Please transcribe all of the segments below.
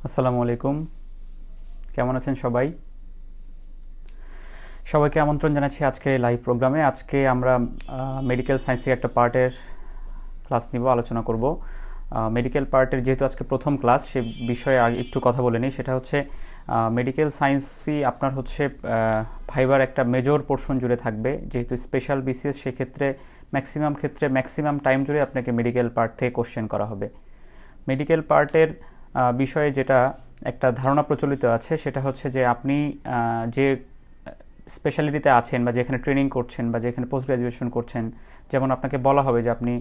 আসসালামু আলাইকুম। কেমন আছেন সবাই? সবাইকে আমন্ত্রণ জানাচ্ছি আজকে লাইভ প্রোগ্রামে। আজকে আমরা মেডিকেল সায়েন্সের একটা পার্টের ক্লাস নিব, আলোচনা করব। মেডিকেল পার্টের যেহেতু আজকে প্রথম ক্লাস, সে বিষয়ে আগে একটু কথা বলে নিই। সেটা হচ্ছে মেডিকেল সায়েন্সই আপনার হচ্ছে ভাইবার একটা মেজর পোর্শন জুড়ে থাকবে। যেহেতু স্পেশাল বিসিএস, সেক্ষেত্রে ম্যাক্সিমাম টাইম জুড়ে আপনাকে মেডিকেল পার্ট থেকে কোশ্চেন করা হবে। মেডিকেল পার্টের বিষয়ে যেটা একটা ধারণা প্রচলিত আছে, সেটা হচ্ছে যে আপনি যে স্পেশালিটিতে আছেন বা যেখানে ট্রেনিং করছেন বা যেখানে পোস্ট গ্রাজুয়েশন করছেন, যেমন আপনাকে বলা হবে যে আপনি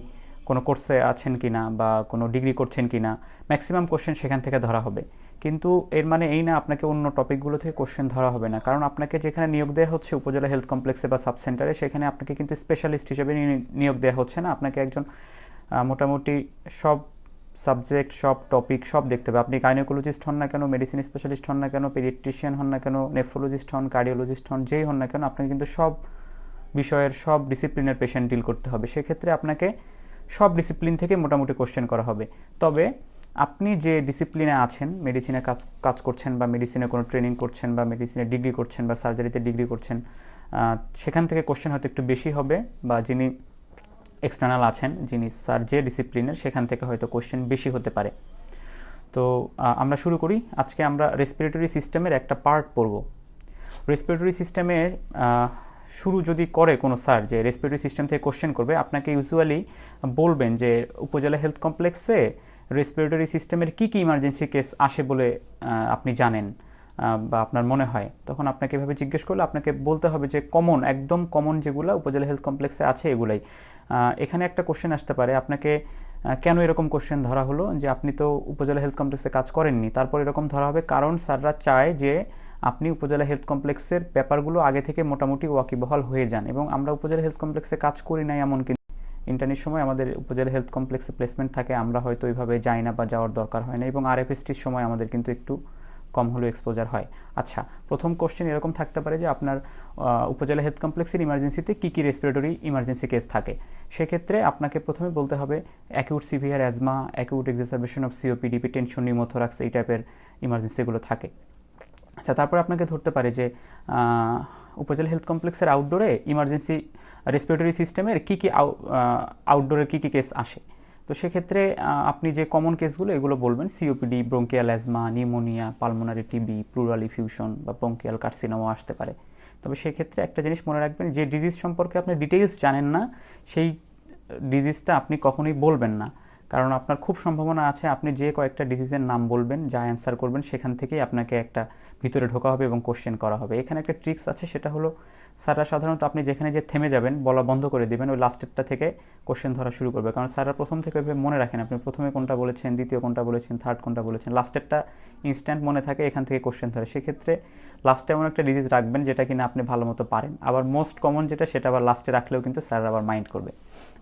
কোনো কোর্সে আছেন কিনা বা কোনো ডিগ্রি করছেন কিনা, ম্যাক্সিমাম কোশ্চেন সেখান থেকে ধরা হবে। কিন্তু এর মানে এই না আপনাকে অন্য টপিকগুলো থেকে কোশ্চেন ধরা হবে না, কারণ আপনাকে যেখানে নিয়োগ দেওয়া হচ্ছে উপজেলা হেলথ কমপ্লেক্সে বা সাব সেন্টারে, সেখানে আপনাকে কিন্তু স্পেশালিস্ট হিসেবে নিয়োগ দেওয়া হচ্ছে না। আপনাকে একজন মোটামুটি সব সাবজেক্ট, সব টপিক সব দেখতে হবে। আপনি গাইনোকোলজিস্ট হন না কেন, মেডিসিন স্পেশালিস্ট হন না কেন, পেডিয়াট্রিশিয়ান হন না কেন, নেফ্রোলজিস্ট হন, কার্ডিওলজিস্ট হন, যেই হন না কেন, আপনাকে কিন্তু সব বিষয়ের সব ডিসিপ্লিনের পেশেন্ট ডিল করতে হবে। সেক্ষেত্রে আপনাকে সব ডিসিপ্লিন থেকে মোটামুটি কোশ্চেন করা হবে। তবে আপনি যে ডিসিপ্লিনে আছেন, মেডিসিনে কাজ করছেন বা মেডিসিনে কোনো ট্রেনিং করছেন বা মেডিসিনে ডিগ্রি করছেন বা সার্জারিতে ডিগ্রি করছেন, সেখান থেকে কোশ্চেন হয়তো একটু বেশি হবে। বা যিনি এক্সটার্নাল আছেন, যিনি স্যার যে ডিসিপ্লিনের, সেখান থেকে হয়তো কোশ্চেন বেশি হতে পারে। তো আমরা শুরু করি। আজকে আমরা রেসপিরেটরি সিস্টেমের একটা পার্ট পড়ব। রেসপিরেটরি সিস্টেমের শুরু যদি করে কোনো স্যার যে রেসপিরেটরি সিস্টেম থেকে কোশ্চেন করবে, আপনাকে ইউজুয়ালি বলবেন যে উপজেলা হেলথ কমপ্লেক্সে রেসপিরেটরি সিস্টেমের কী কী ইমার্জেন্সি কেস আসে বলে আপনি জানেন বা আপনার মনে হয়। তখন আপনাকে এভাবে জিজ্ঞেস করলে আপনাকে বলতে হবে যে একদম কমন যেগুলো উপজেলা হেলথ কমপ্লেক্সে আছে এগুলাই। এখানে একটা কোশ্চেন আসতে পারে আপনাকে, কেন এরকম কোশ্চেন ধরা হলো যে আপনি তো উপজেলা হেলথ কমপ্লেক্সে কাজ করেননি। তারপর এরকম ধরা হবে কারণ স্যাররা চায় যে আপনি উপজেলা হেলথ কমপ্লেক্সের ব্যাপারগুলো আগে থেকে মোটামুটি ওয়াকিবহাল হয়ে যান। এবং আমরা উপজেলা হেলথ কমপ্লেক্সে কাজ করি নাই এমন কিন্তু ইন্টার্নির সময় আমাদের উপজেলা হেলথ কমপ্লেক্সে প্লেসমেন্ট থাকে, আমরা হয়তো ওইভাবে যাই না বা যাওয়ার দরকার হয় না। এবং আরএফএসটির সময় আমাদের কিন্তু একটু কম হলেও এক্সপোজার হয়। আচ্ছা, প্রথম কোশ্চেন এরকম থাকতে পারে যে আপনার উপজেলা হেলথ কমপ্লেক্সের ইমার্জেন্সিতে কী কী রেসপিরেটরি ইমার্জেন্সি কেস থাকে। সেক্ষেত্রে আপনাকে প্রথমে বলতে হবে acute severe asthma, acute exacerbation of COPD, tension, pneumothorax, এই টাইপের ইমার্জেন্সিগুলো থাকে। আচ্ছা, তারপরে আপনাকে ধরতে পারে যে উপজেলা হেলথ কমপ্লেক্সের আউটডোরে ইমার্জেন্সি রেসপিরেটরি সিস্টেমের কী কী আউটডোরের কী কী কেস আসে। তো সেক্ষেত্রে আপনি যে কমন কেসগুলো এগুলো বলবেন, COPD, bronchial asthma, pneumonia, pulmonary TB, pleural effusion বা ব্রঙ্কিয়াল কার্সিনোমা আসতে পারে। তবে সেক্ষেত্রে একটা জিনিস মনে রাখবেন, যে ডিজিজ সম্পর্কে আপনি ডিটেইলস জানেন না, সেই ডিজিজটা আপনি কখনোই বলবেন না। কারণ আপনার খুব সম্ভাবনা আছে আপনি যে কয়েকটা ডিজিজের নাম বলবেন, যা অ্যান্সার করবেন, সেখান থেকেই আপনাকে একটা ভিতরে ঢোকা হবে এবং কোশ্চেন করা হবে। এখানে একটা ট্রিক্স আছে, সেটা হলো স্যাররা সাধারণত আপনি যেখানে যে থেমে যাবেন, বলা বন্ধ করে দিবেন, ওই লাস্টেরটা থেকে কোশ্চেন ধরা শুরু করবে। কারণ স্যাররা প্রথম থেকে ওইভাবে মনে রাখেন আপনি প্রথমে কোনটা বলেছেন, দ্বিতীয় কোনটা বলেছেন, থার্ড কোনটা বলেছেন, লাস্টেরটা ইনস্ট্যান্ট মনে থাকে, এখান থেকে কোশ্চেন ধরে। সেক্ষেত্রে লাস্টে এমন একটা ডিজিজ রাখবেন যেটা কিনা আপনি ভালো মতো পারেন। আবার মোস্ট কমন যেটা, সেটা আবার লাস্টে রাখলেও কিন্তু স্যাররা আবার মাইন্ড করবে।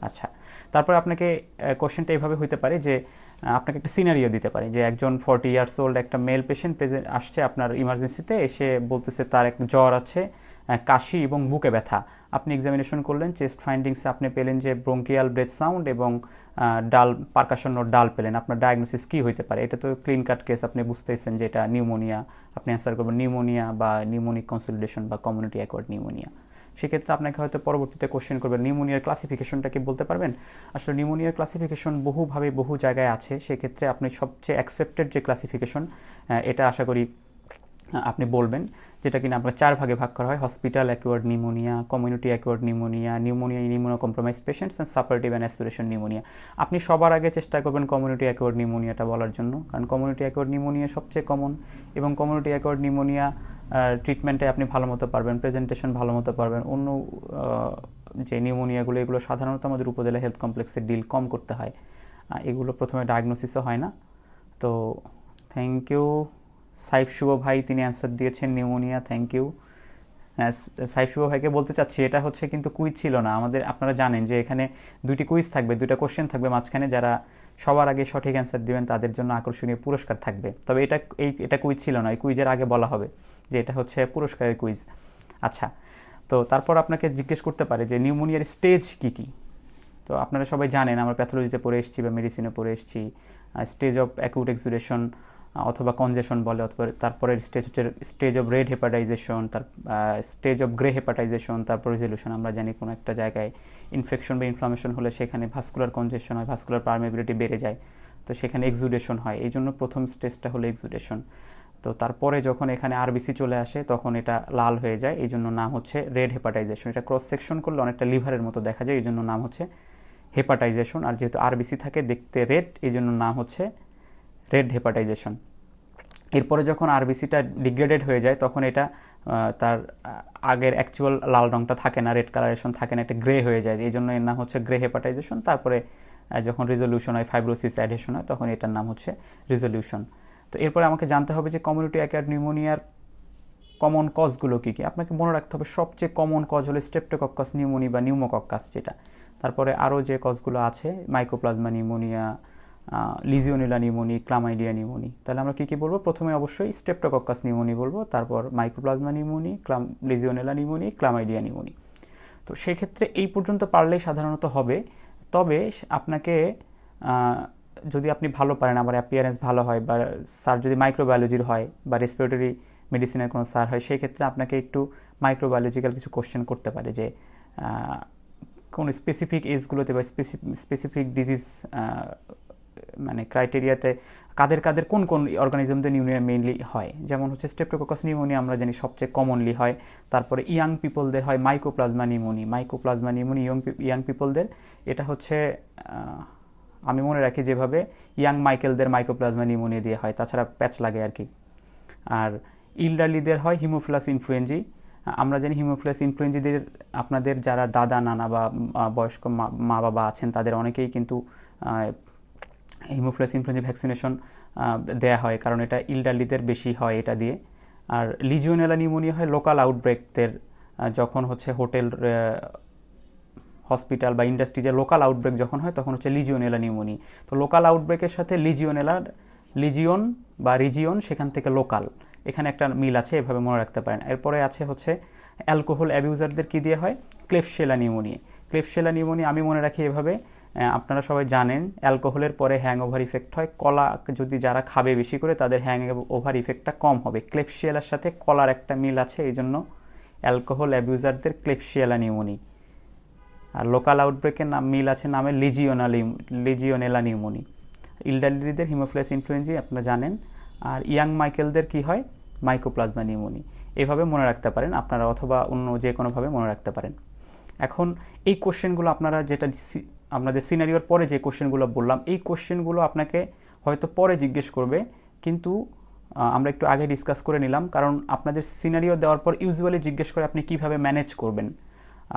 আচ্ছা, তারপর আপনাকে কোশ্চেনটা এইভাবে হইতে পারে যে আপনাকে একটা সিনারিও দিতে পারে যে একজন 40 ইয়ার্স ওল্ড একটা মেল পেশেন্ট আসছে আপনার ইমার্জেন্সিতে, এসে বলতেছে তার একটা জ্বর আছে, কাশি এবং বুকে ব্যথা। আপনি এক্সামিনেশন করলেন, চেস্ট ফাইন্ডিংসে আপনি পেলেন যে ব্রঙ্কিয়াল ব্রেথ সাউন্ড এবং ডাল পারকাশন নোট ডাল পেলেন। আপনার ডায়াগনোসিস কী হইতে পারে? এটা তো ক্লিন কাট কেস, আপনি বুঝতেছেন যে এটা নিউমোনিয়া। আপনি অ্যান্সার করবেন নিউমোনিয়া বা নিউমোনিক কনসলিডেশন বা কমিউনিটি অ্যাকোয়ার্ড নিউমোনিয়া। সেক্ষেত্রে আপনাকে হয়তো পরবর্তীতে কোশ্চেন করবেন নিউমোনিয়ার ক্লাসিফিকেশনটা কি বলতে পারবেন? আসলে নিউমোনিয়ার ক্লাসিফিকেশন বহুভাবে বহু জায়গায় আছে। সেক্ষেত্রে আপনি সবচেয়ে অ্যাকসেপ্টেড যে ক্লাসিফিকেশন, এটা আশা করি আপনি বলবেন, যেটা কিনা আপনার 4 ভাগে ভাগ করা হয়: hospital acquired pneumonia, community acquired pneumonia, pneumonia in immuno compromise patients and suppurative and aspiration pneumonia. আপনি সবার আগে চেষ্টা করবেন কমিউনিটি অ্যাকোয়ার্ড নিউমোনিয়াটা বলার জন্য, কারণ কমিউনিটি অ্যাকোয়ার্ড নিউমোনিয়া সবচেয়ে কমন এবং কমিউনিটি অ্যাকোয়ার্ড নিউমোনিয়া ট্রিটমেন্টে আপনি ভালো মতো পারবেন, প্রেজেন্টেশন ভালো মতো পারবেন। অন্য যে নিউমোনিয়াগুলো, এগুলো সাধারণত আমাদের উপজেলা হেলথ কমপ্লেক্সে ডিল কম করতে হয়, এগুলো প্রথমে ডায়াগনোসিসও হয় না। তো থ্যাংক ইউ সাইফ শুভ ভাই, তিনি অ্যান্সার দিয়েছেন নিউমোনিয়া, থ্যাংক ইউ। সাইফ শুভ ভাইকে বলতে চাচ্ছি, এটা হচ্ছে কিন্তু কুইজ ছিল না আমাদের। আপনারা জানেন যে এখানে দুইটি কুইজ থাকবে, দুইটা কোশ্চেন থাকবে মাঝখানে, যারা সবার আগে সঠিক অ্যান্সার দিবেন তাদের জন্য আকর্ষণীয় পুরস্কার থাকবে। তবে এটা কুইজ ছিল না, এই কুইজের আগে বলা হবে যে এটা হচ্ছে পুরস্কারের কুইজ। আচ্ছা, তো তারপর আপনাকে জিজ্ঞেস করতে পারে যে নিউমোনিয়ার স্টেজ কী কী। তো আপনারা সবাই জানেন, আমরা প্যাথোলজিতে পড়ে এসেছি বা মেডিসিনে পড়ে এসেছি, স্টেজ অফ অ্যাকিউট এক্সুডেশন, অথবা কনজেশন বলে, অথবা তারপরের স্টেজ হচ্ছে স্টেজ অফ রেড হেপাটাইজেশন, তার স্টেজ অফ গ্রে হেপাটাইজেশন, তারপর রেজলিউশন। আমরা জানি কোনো একটা জায়গায় ইনফেকশন বা ইনফ্লামেশন হলে সেখানে ভাস্কুলার কনজেশন হয়, ভাস্কুলার পারমেবিলিটি বেড়ে যায়, তো সেখানে এক্সুডেশন হয়। এই জন্য প্রথম স্টেজটা হলো এক্সুডেশন। তো তারপরে যখন এখানে আরবিসি চলে আসে তখন এটা লাল হয়ে যায়, এই জন্য নাম হচ্ছে রেড হেপাটাইজেশন। এটা ক্রস সেকশন করলে অনেকটা লিভারের মতো দেখা যায়, এই জন্য নাম হচ্ছে হেপাটাইজেশন। আর যেহেতু আরবিসি থাকে দেখতে রেড, এই জন্য নাম হচ্ছে রেড হেপাটাইজেশন। এরপরে যখন আরবিসিটা ডিগ্রেডেড হয়ে যায় তখন এটা তার আগের অ্যাকচুয়াল লাল রঙটা থাকে না, রেড কালারেশন থাকে না, এটা গ্রে হয়ে যায়, এই জন্য এর নাম হচ্ছে গ্রে হেপাটাইজেশন। তারপরে যখন রিজলিউশন হয়, ফাইব্রোসিস অ্যাডহেশন হয়, তখন এটার নাম হচ্ছে রিজলিউশন। তো এরপরে আমাকে জানতে হবে যে কমিউনিটি অ্যাকোয়ার্ড নিউমোনিয়ার কমন কজগুলো কী কী। আপনাকে মনে রাখতে হবে সবচেয়ে কমন কজ হলো স্ট্রেপ্টোকক্কাস নিউমোনি বা নিউমোকক্কাস যেটা। তারপরে আরও যে কজগুলো আছে mycoplasma pneumonia, legionella pneumoniae, chlamydia pneumoniae. তাহলে আমরা কী কী বলবো? প্রথমে অবশ্যই স্ট্রেপ্টোকক্কাস নিউমোনি বলবো, তারপর mycoplasma pneumoniae, legionella pneumoniae, chlamydia pneumoniae. তো সেক্ষেত্রে এই পর্যন্ত পারলেই সাধারণত হবে। তবে আপনাকে যদি আপনি ভালো পারেন, আবার অ্যাপিয়ারেন্স ভালো হয়, বা স্যার যদি মাইক্রোবায়োলজির হয় বা রেসপিরেটরি মেডিসিনের কোনো স্যার হয়, সেক্ষেত্রে আপনাকে একটু মাইক্রোবায়োলজিক্যাল কিছু কোশ্চেন করতে পারে যে কোন স্পেসিফিক এজগুলোতে বা স্পেসিফিক ডিজিজ মানে ক্রাইটেরিয়াতে কাদের কাদের কোন কোন অর্গানিজমদের নিউমোনিয়া মেইনলি হয়। যেমন হচ্ছে স্ট্রেপ্টোকক্কাস নিউমোনিয়া আমরা জানি সবচেয়ে কমনলি হয়। তারপরে ইয়াং পিপলদের হয় mycoplasma pneumoniae. Mycoplasma pneumoniae young পিপলদের, এটা হচ্ছে আমি মনে রাখি যেভাবে ইয়াং মাইকেলদের মাইকোপ্লাজমা নিউমোনিয়া দিয়ে হয়, তাছাড়া প্যাচ লাগে আর কি। আর ইল্ডারলিদের হয় হিমোফিলাস ইনফ্লুয়েঞ্জি। আমরা জানি হিমোফিলাস ইনফ্লুয়েঞ্জিদের আপনাদের যারা দাদা নানা বা বয়স্ক মা বাবা আছেন তাদের অনেকেই কিন্তু হিমোফিলাস ইনফ্লুয়েঞ্জা ভ্যাকসিনেশন দেয়া হয়, কারণ এটা ইল্ডারলিদের বেশি হয় এটা দিয়ে। আর লিজিওনেলা নিউমোনিয়া হয় লোকাল আউটব্রেকদের, যখন হচ্ছে হোটেল, হসপিটাল বা ইন্ডাস্ট্রিজে লোকাল আউটব্রেক যখন হয় তখন হচ্ছে লিজিওনেলা নিউমোনি। তো লোকাল আউটব্রেকের সাথে লিজিওনেলার, লিজিওন বা রিজিওন, সেখান থেকে লোকাল, এখানে একটা মিল আছে, এভাবে মনে রাখতে পারেন। এরপরে আছে হচ্ছে অ্যালকোহল অ্যাবিউজারদের কী দিয়ে হয়? ক্লেবশেলা নিউমোনিয়া। ক্লেবশেলা নিউমোনিয়া আমি মনে রাখি এভাবে, আপনারা সবাই জানেন অ্যালকোহলের পরে হ্যাং ওভার ইফেক্ট হয়। কলা যদি যারা খাবে বেশি করে তাদের হ্যাং ওভার ইফেক্টটা কম হবে। ক্লেবশেলার সাথে কলার একটা মিল আছে, এই জন্য অ্যালকোহল অ্যাবিউজারদের ক্লেবশেলা নিউমোনি। আর লোকাল আউটব্রেকের নাম মিল আছে নামে লিজিওনেলা নিউমোনি। ইল্ডারলিদের হিমোফিলাস ইনফ্লুয়েঞ্জি আপনারা জানেন। আর ইয়াং মাইকেলদের কি হয়? Mycoplasma pneumoniae. এভাবে মনে রাখতে পারেন আপনারা, অথবা অন্য যে কোনোভাবে মনে রাখতে পারেন। এখন এই কোশ্চেনগুলো আপনারা যেটা আপনাদের সিনারিওর পরে যে কোশ্চেনগুলো বললাম, এই কোশ্চেনগুলো আপনাকে হয়তো পরে জিজ্ঞেস করবে, কিন্তু আমরা একটু আগে ডিসকাস করে নিলাম, কারণ আপনাদের সিনারিও দেওয়ার পর ইউজুয়ালি জিজ্ঞেস করে আপনি কিভাবে ম্যানেজ করবেন।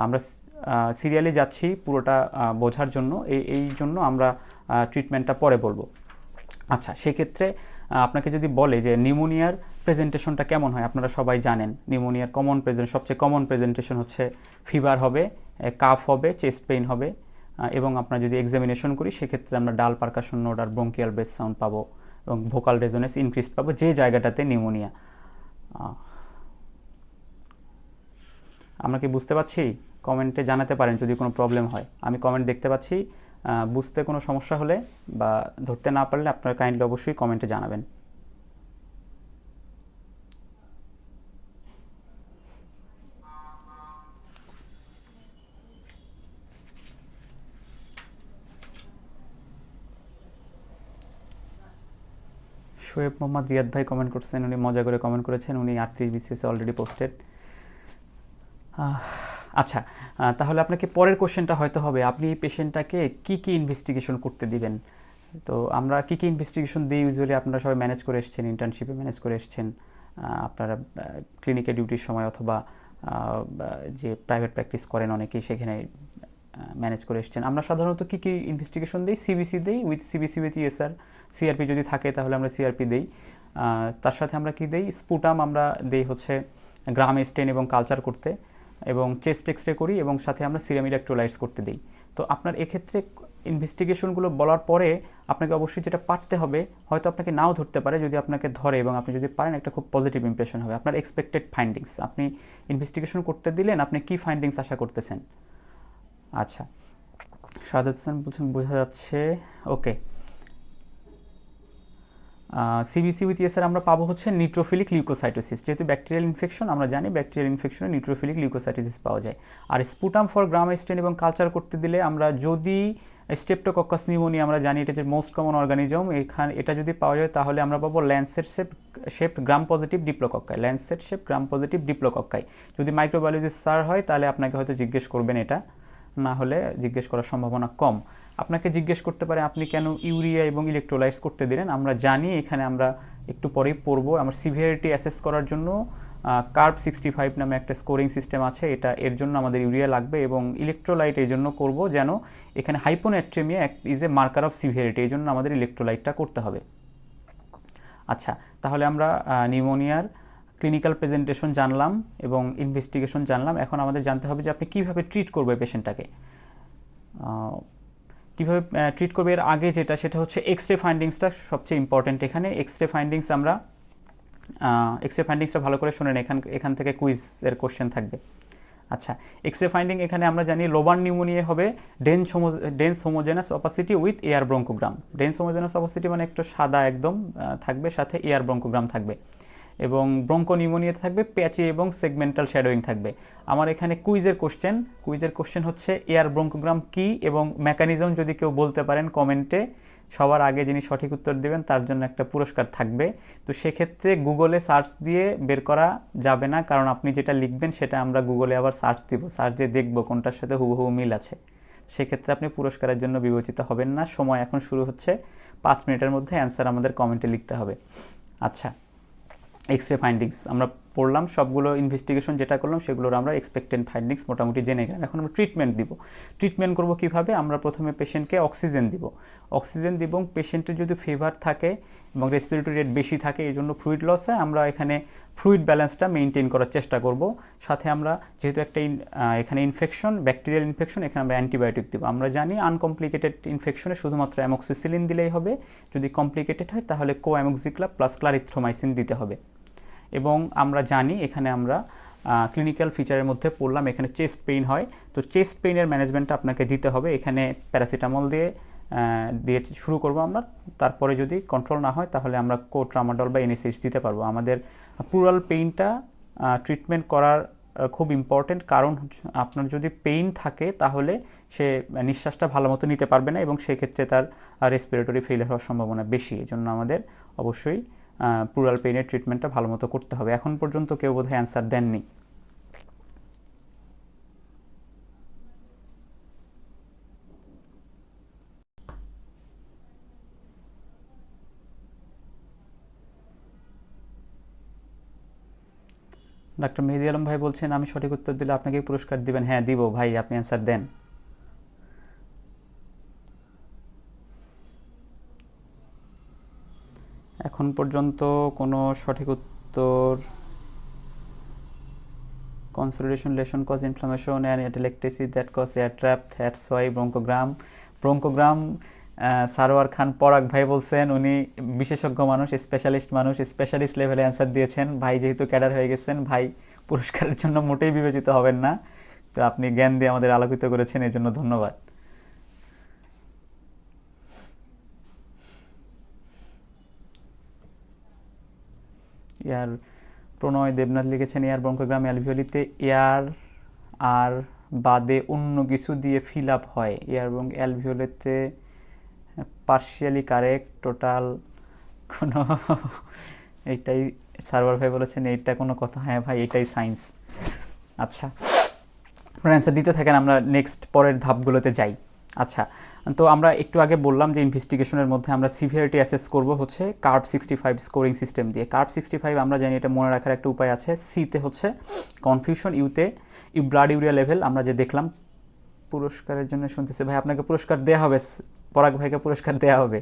আমরা সিরিয়ালি যাচ্ছি পুরোটা বোঝার জন্য, এই জন্য আমরা ট্রিটমেন্টটা পরে বলবো। আচ্ছা, সেক্ষেত্রে আপনাকে যদি বলে যে নিউমোনিয়ার প্রেজেন্টেশনটা কেমন হয়, আপনারা সবাই জানেন নিউমোনিয়ার সবচেয়ে কমন প্রেজেন্টেশন হচ্ছে ফিভার হবে, কাফ হবে, চেস্ট পেইন হবে, এবং আপনার যদি এক্সামিনেশন করি সেক্ষেত্রে আমরা ডাল পারকাশন নোড আর ব্রঙ্কিয়াল ব্রেথ সাউন্ড পাবো, এবং ভোকাল রেজোনেন্স ইনক্রিজ পাবো যে জায়গাটাতে নিউমোনিয়া। আমরা কি বুঝতে পারছি? কমেন্টে জানাতে পারেন যদি কোনো প্রবলেম হয়। আমি কমেন্ট দেখতে পাচ্ছি, বুঝতে কোনো সমস্যা হলে বা ধরতে না পারলে আপনারা কাইন্ডলি অবশ্যই কমেন্টে জানাবেন। শোয়েব মোহাম্মদ রিয়াদ ভাই কমেন্ট করছেন, উনি মজা করে কমেন্ট করেছেন, উনি 38 BCS অলরেডি পোস্টেড। আচ্ছা, তাহলে আপনাকে পরের কোশ্চেনটা হয়তো হবে আপনি এই পেশেন্টটাকে কী কী ইনভেস্টিগেশন করতে দিবেন। তো আমরা কী কী ইনভেস্টিগেশন দিই ইউজুয়ালি আপনারা সবাই ম্যানেজ করে এসেছেন, ইন্টার্নশিপে ম্যানেজ করে এসেছেন, আপনারা ক্লিনিকে ডিউটির সময় অথবা যে প্রাইভেট প্র্যাকটিস করেন অনেকেই সেখানে ম্যানেজ করে এসেছেন। আমরা সাধারণত কী কী ইনভেস্টিগেশন দিই? সিবিসি দিই, সিবিসি উইথ ইএসআর। সিআরপি যদি থাকে তাহলে আমরা সিআরপি দিই। তার সাথে আমরা কী দিই? স্পুটাম আমরা দিই হচ্ছে গ্রাম স্টেন এবং কালচার করতে, এবং চেস্ট এক্সরে করি, এবং সাথে আমরা সিরাম ইলেকট্রোলাইটস করতে দিই। তো আপনার এক্ষেত্রে ইনভেস্টিগেশনগুলো বলার পরে আপনাকে অবশ্যই যেটা পারতে হবে, হয়তো আপনাকে নাও ধরতে পারে, যদি আপনাকে ধরে এবং আপনি যদি পারেন একটা খুব পজিটিভ ইমপ্রেশন হবে। আপনার এক্সপেক্টেড ফাইন্ডিংস, আপনি ইনভেস্টিগেশন করতে দিলেন, আপনি কী ফাইন্ডিংস আশা করতেছেন। আচ্ছা, শাহাদাত হোসেন বলছেন বোঝা যাচ্ছে, ওকে। সিবিসি উইথ ইএসআর আমরা পাবো হচ্ছে নিউট্রোফিলিক লিউকোসাইটোসিস, যেহেতু ব্যাকটেরিয়াল ইনফেকশন আমরা জানি ব্যাকটেরিয়াল ইনফেকশনে নিউট্রোফিলিক লিউকোসাইটোসিস পাওয়া যায়। আর স্পুটাম ফর গ্রাম স্টেন এবং কালচার করতে দিলে আমরা যদি স্টেপ্টোকক্কাস নিউমোনিয়া আমরা জানি এটা যে মোস্ট কমন অর্গানিজম, এটা যদি পাওয়া যায় তাহলে আমরা পাবো Lancet shaped gram positive diplococci, Lancet shape gram positive diplococci. যদি মাইক্রোবায়োলজিস্ট স্যার হয় তাহলে আপনাকে হয়তো জিজ্ঞেস করবেন, এটা না হলে জিজ্ঞেস করার সম্ভাবনা কম। আপনাকে জিজ্ঞেস করতে পারে আপনি কেন ইউরিয়া এবং ইলেকট্রোলাইটস করতে দিলেন। আমরা জানি এখানে আমরা একটু পরেই পড়বো, আমার সিভিয়ারিটি অ্যাসেস করার জন্য কার্ব 65 নামে একটা স্কোরিং সিস্টেম আছে, এটা এর জন্য আমাদের ইউরিয়া লাগবে, এবং ইলেকট্রোলাইট এই জন্য করবো যেন এখানে hyponatraemia is a marker of severity, এই জন্য আমাদের ইলেকট্রোলাইটটা করতে হবে। আচ্ছা, তাহলে আমরা নিউমোনিয়ার ক্লিনিক্যাল প্রেজেন্টেশন জানলাম এবং ইনভেস্টিগেশন জানলাম। এখন আমাদের জানতে হবে যে আপনি কীভাবে ট্রিট করবে পেশেন্টটাকে। কীভাবে ট্রিট করবে এর আগে সেটা হচ্ছে এক্স রে ফাইন্ডিংসটা সবচেয়ে ইম্পর্টেন্ট। এখানে এক্স রে ফাইন্ডিংসটা ভালো করে শুনেন, এখান থেকে কুইজের কোশ্চেন থাকবে। আচ্ছা, এক্স রে ফাইন্ডিং এখানে আমরা জানি লোবান নিউমোনিয়া হবে dense homogeneous opacity with air bronchogram. Dense homogeneous opacity মানে একটু সাদা একদম থাকবে, সাথে এয়ার ব্রঙ্কোগ্রাম থাকবে, এবং ব্রঙ্কো নিউমোনিয়াতে থাকবে প্যাচি এবং সেগমেন্টাল শ্যাডোয়িং থাকবে। আমার এখানে কুইজের কোশ্চেন হচ্ছে এয়ার ব্রঙ্কোগ্রাম কি এবং মেকানিজম যদি কেউ বলতে পারেন কমেন্টে, সবার আগে যিনি সঠিক উত্তর দেবেন তার জন্য একটা পুরস্কার থাকবে। তো সেক্ষেত্রে গুগলে সার্চ দিয়ে বের করা যাবে না, কারণ আপনি যেটা লিখবেন সেটা আমরা গুগলে আবার সার্চ দিয়ে দেখবো কোনটার সাথে হুবহু মিল আছে। সেক্ষেত্রে আপনি পুরস্কারের জন্য বিবেচিত হবেন না। সময় এখন শুরু হচ্ছে, 5 মিনিটের মধ্যে অ্যান্সার আমাদের কমেন্টে লিখতে হবে। আচ্ছা, এক্স রে ফাইন্ডিংস আমরা পড়লাম, সবগুলো ইনভেস্টিগেশন যেটা করলাম সেগুলোর আমরা এক্সপেক্টেড ফাইন্ডিংস মোটামুটি জেনে গেলাম। এখন আমরা ট্রিটমেন্ট করব কীভাবে। আমরা প্রথমে পেশেন্টকে অক্সিজেন দিব। পেশেন্টের যদি ফিভার থাকে এবং রেসপিরেটরি রেট বেশি থাকে, এই জন্য ফ্লুইড লস হয়, আমরা এখানে ফ্লুইড ব্যালেন্সটা মেনটেন করার চেষ্টা করব। সাথে আমরা যেহেতু একটা এখানে ইনফেকশন, ব্যাকটেরিয়াল ইনফেকশন, এখানে আমরা অ্যান্টিবায়োটিক দেবো। আমরা জানি আনকমপ্লিকেটেড ইনফেকশনে শুধুমাত্র অ্যামক্সিসিলিন দিলেই হবে, যদি কমপ্লিকেটেড হয় তাহলে কোঅ্যামক্সিক্লাব প্লাস ক্লারিথ্রোমাইসিন দিতে হবে। এবং আমরা জানি এখানে আমরা ক্লিনিক্যাল ফিচারের মধ্যে পড়লাম, এখানে চেস্ট পেইন হয়, তো চেস্ট পেইনের ম্যানেজমেন্টটা আপনাকে দিতে হবে। এখানে প্যারাসিটামল দিয়ে শুরু করব আমরা, তারপরে যদি কন্ট্রোল না হয় তাহলে আমরা ট্রামাডল বা এনএসএইচ দিতে পারবো। আমাদের প্লুরাল পেইনটা ট্রিটমেন্ট করার খুব ইম্পর্টেন্ট, কারণ আপনার যদি পেইন থাকে তাহলে সে নিঃশ্বাসটা ভালো মতো নিতে পারবে না এবং সেক্ষেত্রে তার রেসপিরেটরি ফেইলিয়ার হওয়ার সম্ভাবনা বেশি। এই জন্য আমাদের অবশ্যই প্লুরাল পেইনের ট্রিটমেন্টটা ভালো মতো করতে হবে। এখন পর্যন্ত কেউ বোধহয় অ্যান্সার দেননি। ডাক্তার মেহেদি আলম ভাই বলছেন আমি সঠিক উত্তর দিলে আপনাকে পুরস্কার দিবেন। হ্যাঁ দিব ভাই, আপনি অ্যান্সার দেন। এখন পর্যন্ত কোনো সঠিক উত্তর consolidation lesion cause inflammation and atelectasis that cause air trap, that's why bronchogram Sarwar খান পরাগ ভাই বলছেন, উনি বিশেষজ্ঞ মানুষ, স্পেশালিস্ট লেভেলে অ্যান্সার দিয়েছেন। ভাই যেহেতু ক্যাডার হয়ে গেছেন, ভাই পুরস্কারের জন্য মোটেই বিবেচিত হবেন না, তো আপনি জ্ঞান দিয়ে আমাদের আলোকিত করেছেন, এই জন্য ধন্যবাদ। ইয়ার প্রণয় দেবনাথ লিখেছেন এয়ার ব্রঙ্কোগ্রাম অ্যালভিওলিতে এয়ার আর বাদে অন্য কিছু দিয়ে ফিল আপ হয়। এয়ার এবং অ্যালভিওলিতে পার্শিয়ালি কারেক্ট, টোটাল কোনো এইটাই সার্ভার ভাই বলেছেন, এইটা কোনো কথা? হ্যাঁ ভাই, এটাই সায়েন্স। আচ্ছা, আপনার অ্যান্সার দিতে থাকেন, আমরা নেক্সট পরের ধাপগুলোতে যাই। আচ্ছা, তো আমরা একটু আগে বললাম যে ইনভেস্টিগেশনের মধ্যে আমরা সিভিয়ারিটি অ্যাসেস করব হচ্ছে কার্ব 65 স্কোরিং সিস্টেম দিয়ে। কার্ব 65 আমরা জানি, এটা মনে রাখার একটা উপায় আছে। সিতে হচ্ছে কনফিউশন, ইউতে ব্লাড ইউরিয়া লেভেল আমরা যে দেখলাম। পুরস্কারের জন্য শুনতেছে ভাই, আপনাকে পুরস্কার দেওয়া হবে, পরাগ ভাইকে পুরস্কার দেওয়া হবে,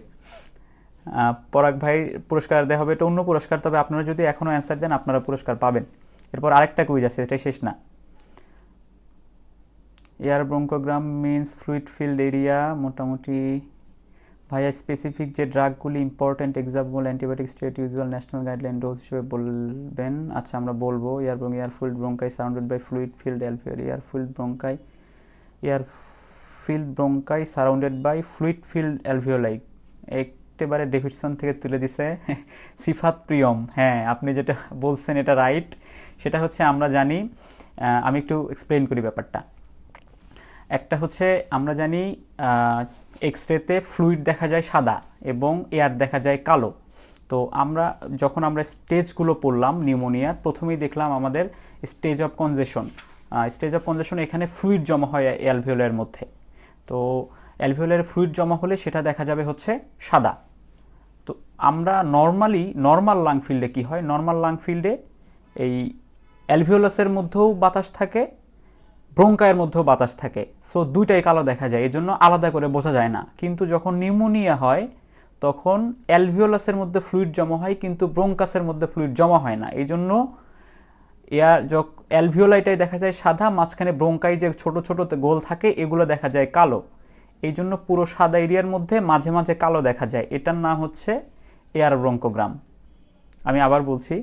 পরাগ ভাই পুরস্কার দেওয়া হবে, এটা অন্য পুরস্কার, তবে আপনারা যদি এখনও অ্যান্সার দেন আপনারা পুরস্কার পাবেন। এরপর আরেকটা কুইজ আছে, এটাই শেষ না। Air bronchogram means fluid filled area, মোটামুটি ভাইয়া স্পেসিফিক যে ড্রাগগুলি important example antibiotic state usual national guideline dose হিসেবে বলবেন। আচ্ছা, আমরা বলবো air filled bronchi surrounded by fluid filled alveoli, air filled bronchi surrounded by fluid filled alveoli. একেবারে ডেভিডসন থেকে তুলে দিছে সিফাত প্রিয়ম। হ্যাঁ, আপনি যেটা বলছেন এটা রাইট। সেটা হচ্ছে আমরা জানি, আমি একটু এক্সপ্লেইন করি ব্যাপারটা। একটা হচ্ছে আমরা জানি এক্সরেতে ফ্লুইড দেখা যায় সাদা এবং এয়ার দেখা যায় কালো। তো যখন আমরা স্টেজগুলো পড়লাম নিউমোনিয়ার, প্রথমেই দেখলাম আমাদের স্টেজ অফ কনজেশন। স্টেজ অফ কনজেশন, এখানে ফ্লুইড জমা হয় অ্যালভিওলের মধ্যে। তো অ্যালভিওলের ফ্লুইড জমা হলে সেটা দেখা যাবে হচ্ছে সাদা। তো আমরা নর্মাল লাং ফিল্ডে কী হয়, নর্মাল লাং ফিল্ডে এই অ্যালভিওলাসের মধ্যেও বাতাস থাকে, ব্রোঙ্কায়ের মধ্যেও বাতাস থাকে। সো দুইটাই কালো দেখা যায়, এই জন্য আলাদা করে বোঝা যায় না। কিন্তু যখন নিউমোনিয়া হয় তখন অ্যালভিওলাসের মধ্যে ফ্লুইড জমা হয় কিন্তু ব্রোঙ্কাসের মধ্যে ফ্লুইড জমা হয় না। এই জন্য অ্যালভিওলাইটাই দেখা যায় সাদা, মাঝখানে ব্রোঙ্কাই যে ছোট ছোট গোল থাকে এগুলো দেখা যায় কালো। এই জন্য পুরো সাদা এরিয়ার মধ্যে মাঝে মাঝে কালো দেখা যায়। এটার নাম হচ্ছে এয়ার ব্রঙ্কোগ্রাম। আমি আবার বলছি,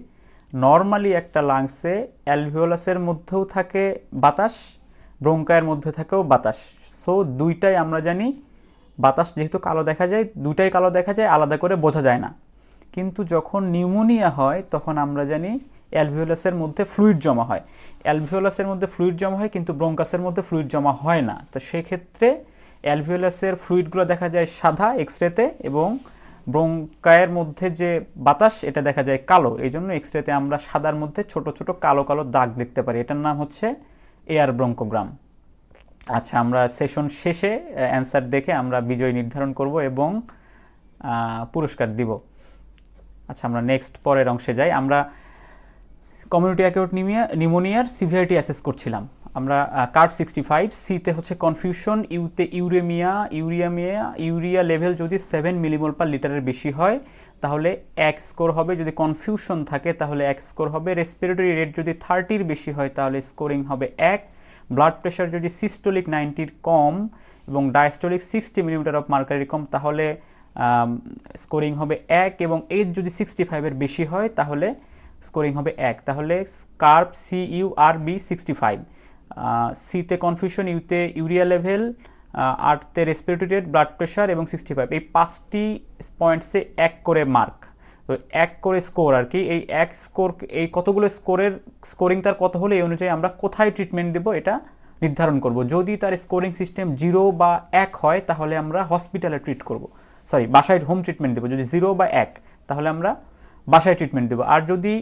নর্মালি একটা লাংসে অ্যালভিওলাসের মধ্যেও থাকে বাতাস, ব্রোঙ্কায়ের মধ্যে থাকেও বাতাস। সো দুইটাই আমরা জানি বাতাস যেহেতু কালো দেখা যায়, দুইটাই কালো দেখা যায়, আলাদা করে বোঝা যায় না। কিন্তু যখন নিউমোনিয়া হয় তখন আমরা জানি অ্যালভিওলাসের মধ্যে ফ্লুইড জমা হয়। অ্যালভিওলাসের মধ্যে ফ্লুইড জমা হয় কিন্তু ব্রোঙ্কাসের মধ্যে ফ্লুইড জমা হয় না। তো সেক্ষেত্রে অ্যালভিওলাসের ফ্লুইডগুলো দেখা যায় সাদা এক্সরেতে এবং ব্রোঙ্কায়ের মধ্যে যে বাতাস এটা দেখা যায় কালো। এই জন্য এক্সরেতে আমরা সাদার মধ্যে ছোট ছোট কালো কালো দাগ দেখতে পারি। এটার নাম হচ্ছে এয়ার ব্রঙ্কোগ্রাম। আচ্ছা, আমরা সেশন শেষে অ্যান্সার দেখে আমরা বিজয় নির্ধারণ করব এবং পুরস্কার দিব। আচ্ছা, আমরা নেক্সট পরের অংশে যাই। আমরা কমিউনিটি অ্যাকিউট নিউমোনিয়ার সিভিয়ারিটি অ্যাসেস করছিলাম। আমরা কার্ভ 65, সিতে হচ্ছে কনফিউশন, ইউতে ইউরিয়া লেভেল যদি 7 মিলিমোল পার লিটারের বেশি হয় তাহলে 1 স্কোর হবে। যদি কনফিউশন থাকে তাহলে 1 স্কোর হবে। রেসপিরেটরি রেট যদি 30-র বেশি হয় তাহলে স্কোরিং হবে 1। ব্লাড প্রেশার যদি সিস্টোলিক 90-র কম এবং ডায়াস্টোলিক 60 মিলিমিটার অফ মার্কারি কম তাহলে স্কোরিং হবে 1, এবং এজ যদি 65-এর বেশি হয় তাহলে স্কোরিং হবে 1। তাহলে কার্ভ CURB 65, সিতে কনফিউশন, ইউতে ইউরিয়া লেভেল, আরতে রেসপিরেটরি রেট, ব্লাড প্রেশার এবং 65, এই 5টি পয়েন্টসে 1 করে মার্ক। তো 1 করে স্কোর আর কি। এই 1 স্কোর, এই কতগুলো স্কোরিং তার কত হলে এই অনুযায়ী আমরা কোথায় ট্রিটমেন্ট দেব এটা নির্ধারণ করব। যদি তার স্কোরিং সিস্টেম 0 বা 1 হয় তাহলে আমরা হসপিটালে বাসায় হোম ট্রিটমেন্ট দেবো। যদি 0 বা 1 তাহলে আমরা বাসায় ট্রিটমেন্ট দেবো। আর যদি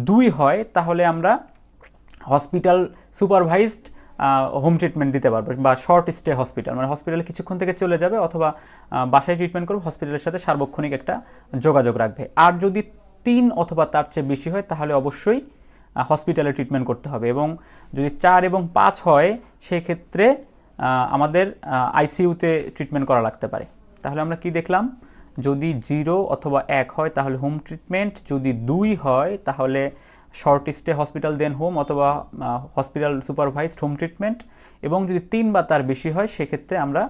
2 হয় তাহলে আমরা হসপিটাল সুপারভাইজড হোম ট্রিটমেন্ট দিতে পারবো, বা শর্ট স্টে হসপিটাল, মানে হসপিটালে কিছুক্ষণ থেকে চলে যাবে অথবা বাসায় ট্রিটমেন্ট করবে, হসপিটালের সাথে সার্বক্ষণিক একটা যোগাযোগ রাখবে। আর যদি 3 অথবা তার চেয়ে বেশি হয় তাহলে অবশ্যই হসপিটালে ট্রিটমেন্ট করতে হবে। এবং যদি 4 এবং 5 হয় সেক্ষেত্রে আমাদের আইসিইউতে ট্রিটমেন্ট করা লাগতে পারে। তাহলে আমরা কি দেখলাম, যদি 0 অথবা 1 হয় তাহলে হোম ট্রিটমেন্ট, যদি 2 হয় তাহলে শর্ট স্টে হসপিটাল দেন হোম অথবা হসপিটাল সুপারভাইজড হোম ট্রিটমেন্ট, এবং যদি 3 বা তার বেশি হয় সেক্ষেত্রে আমরা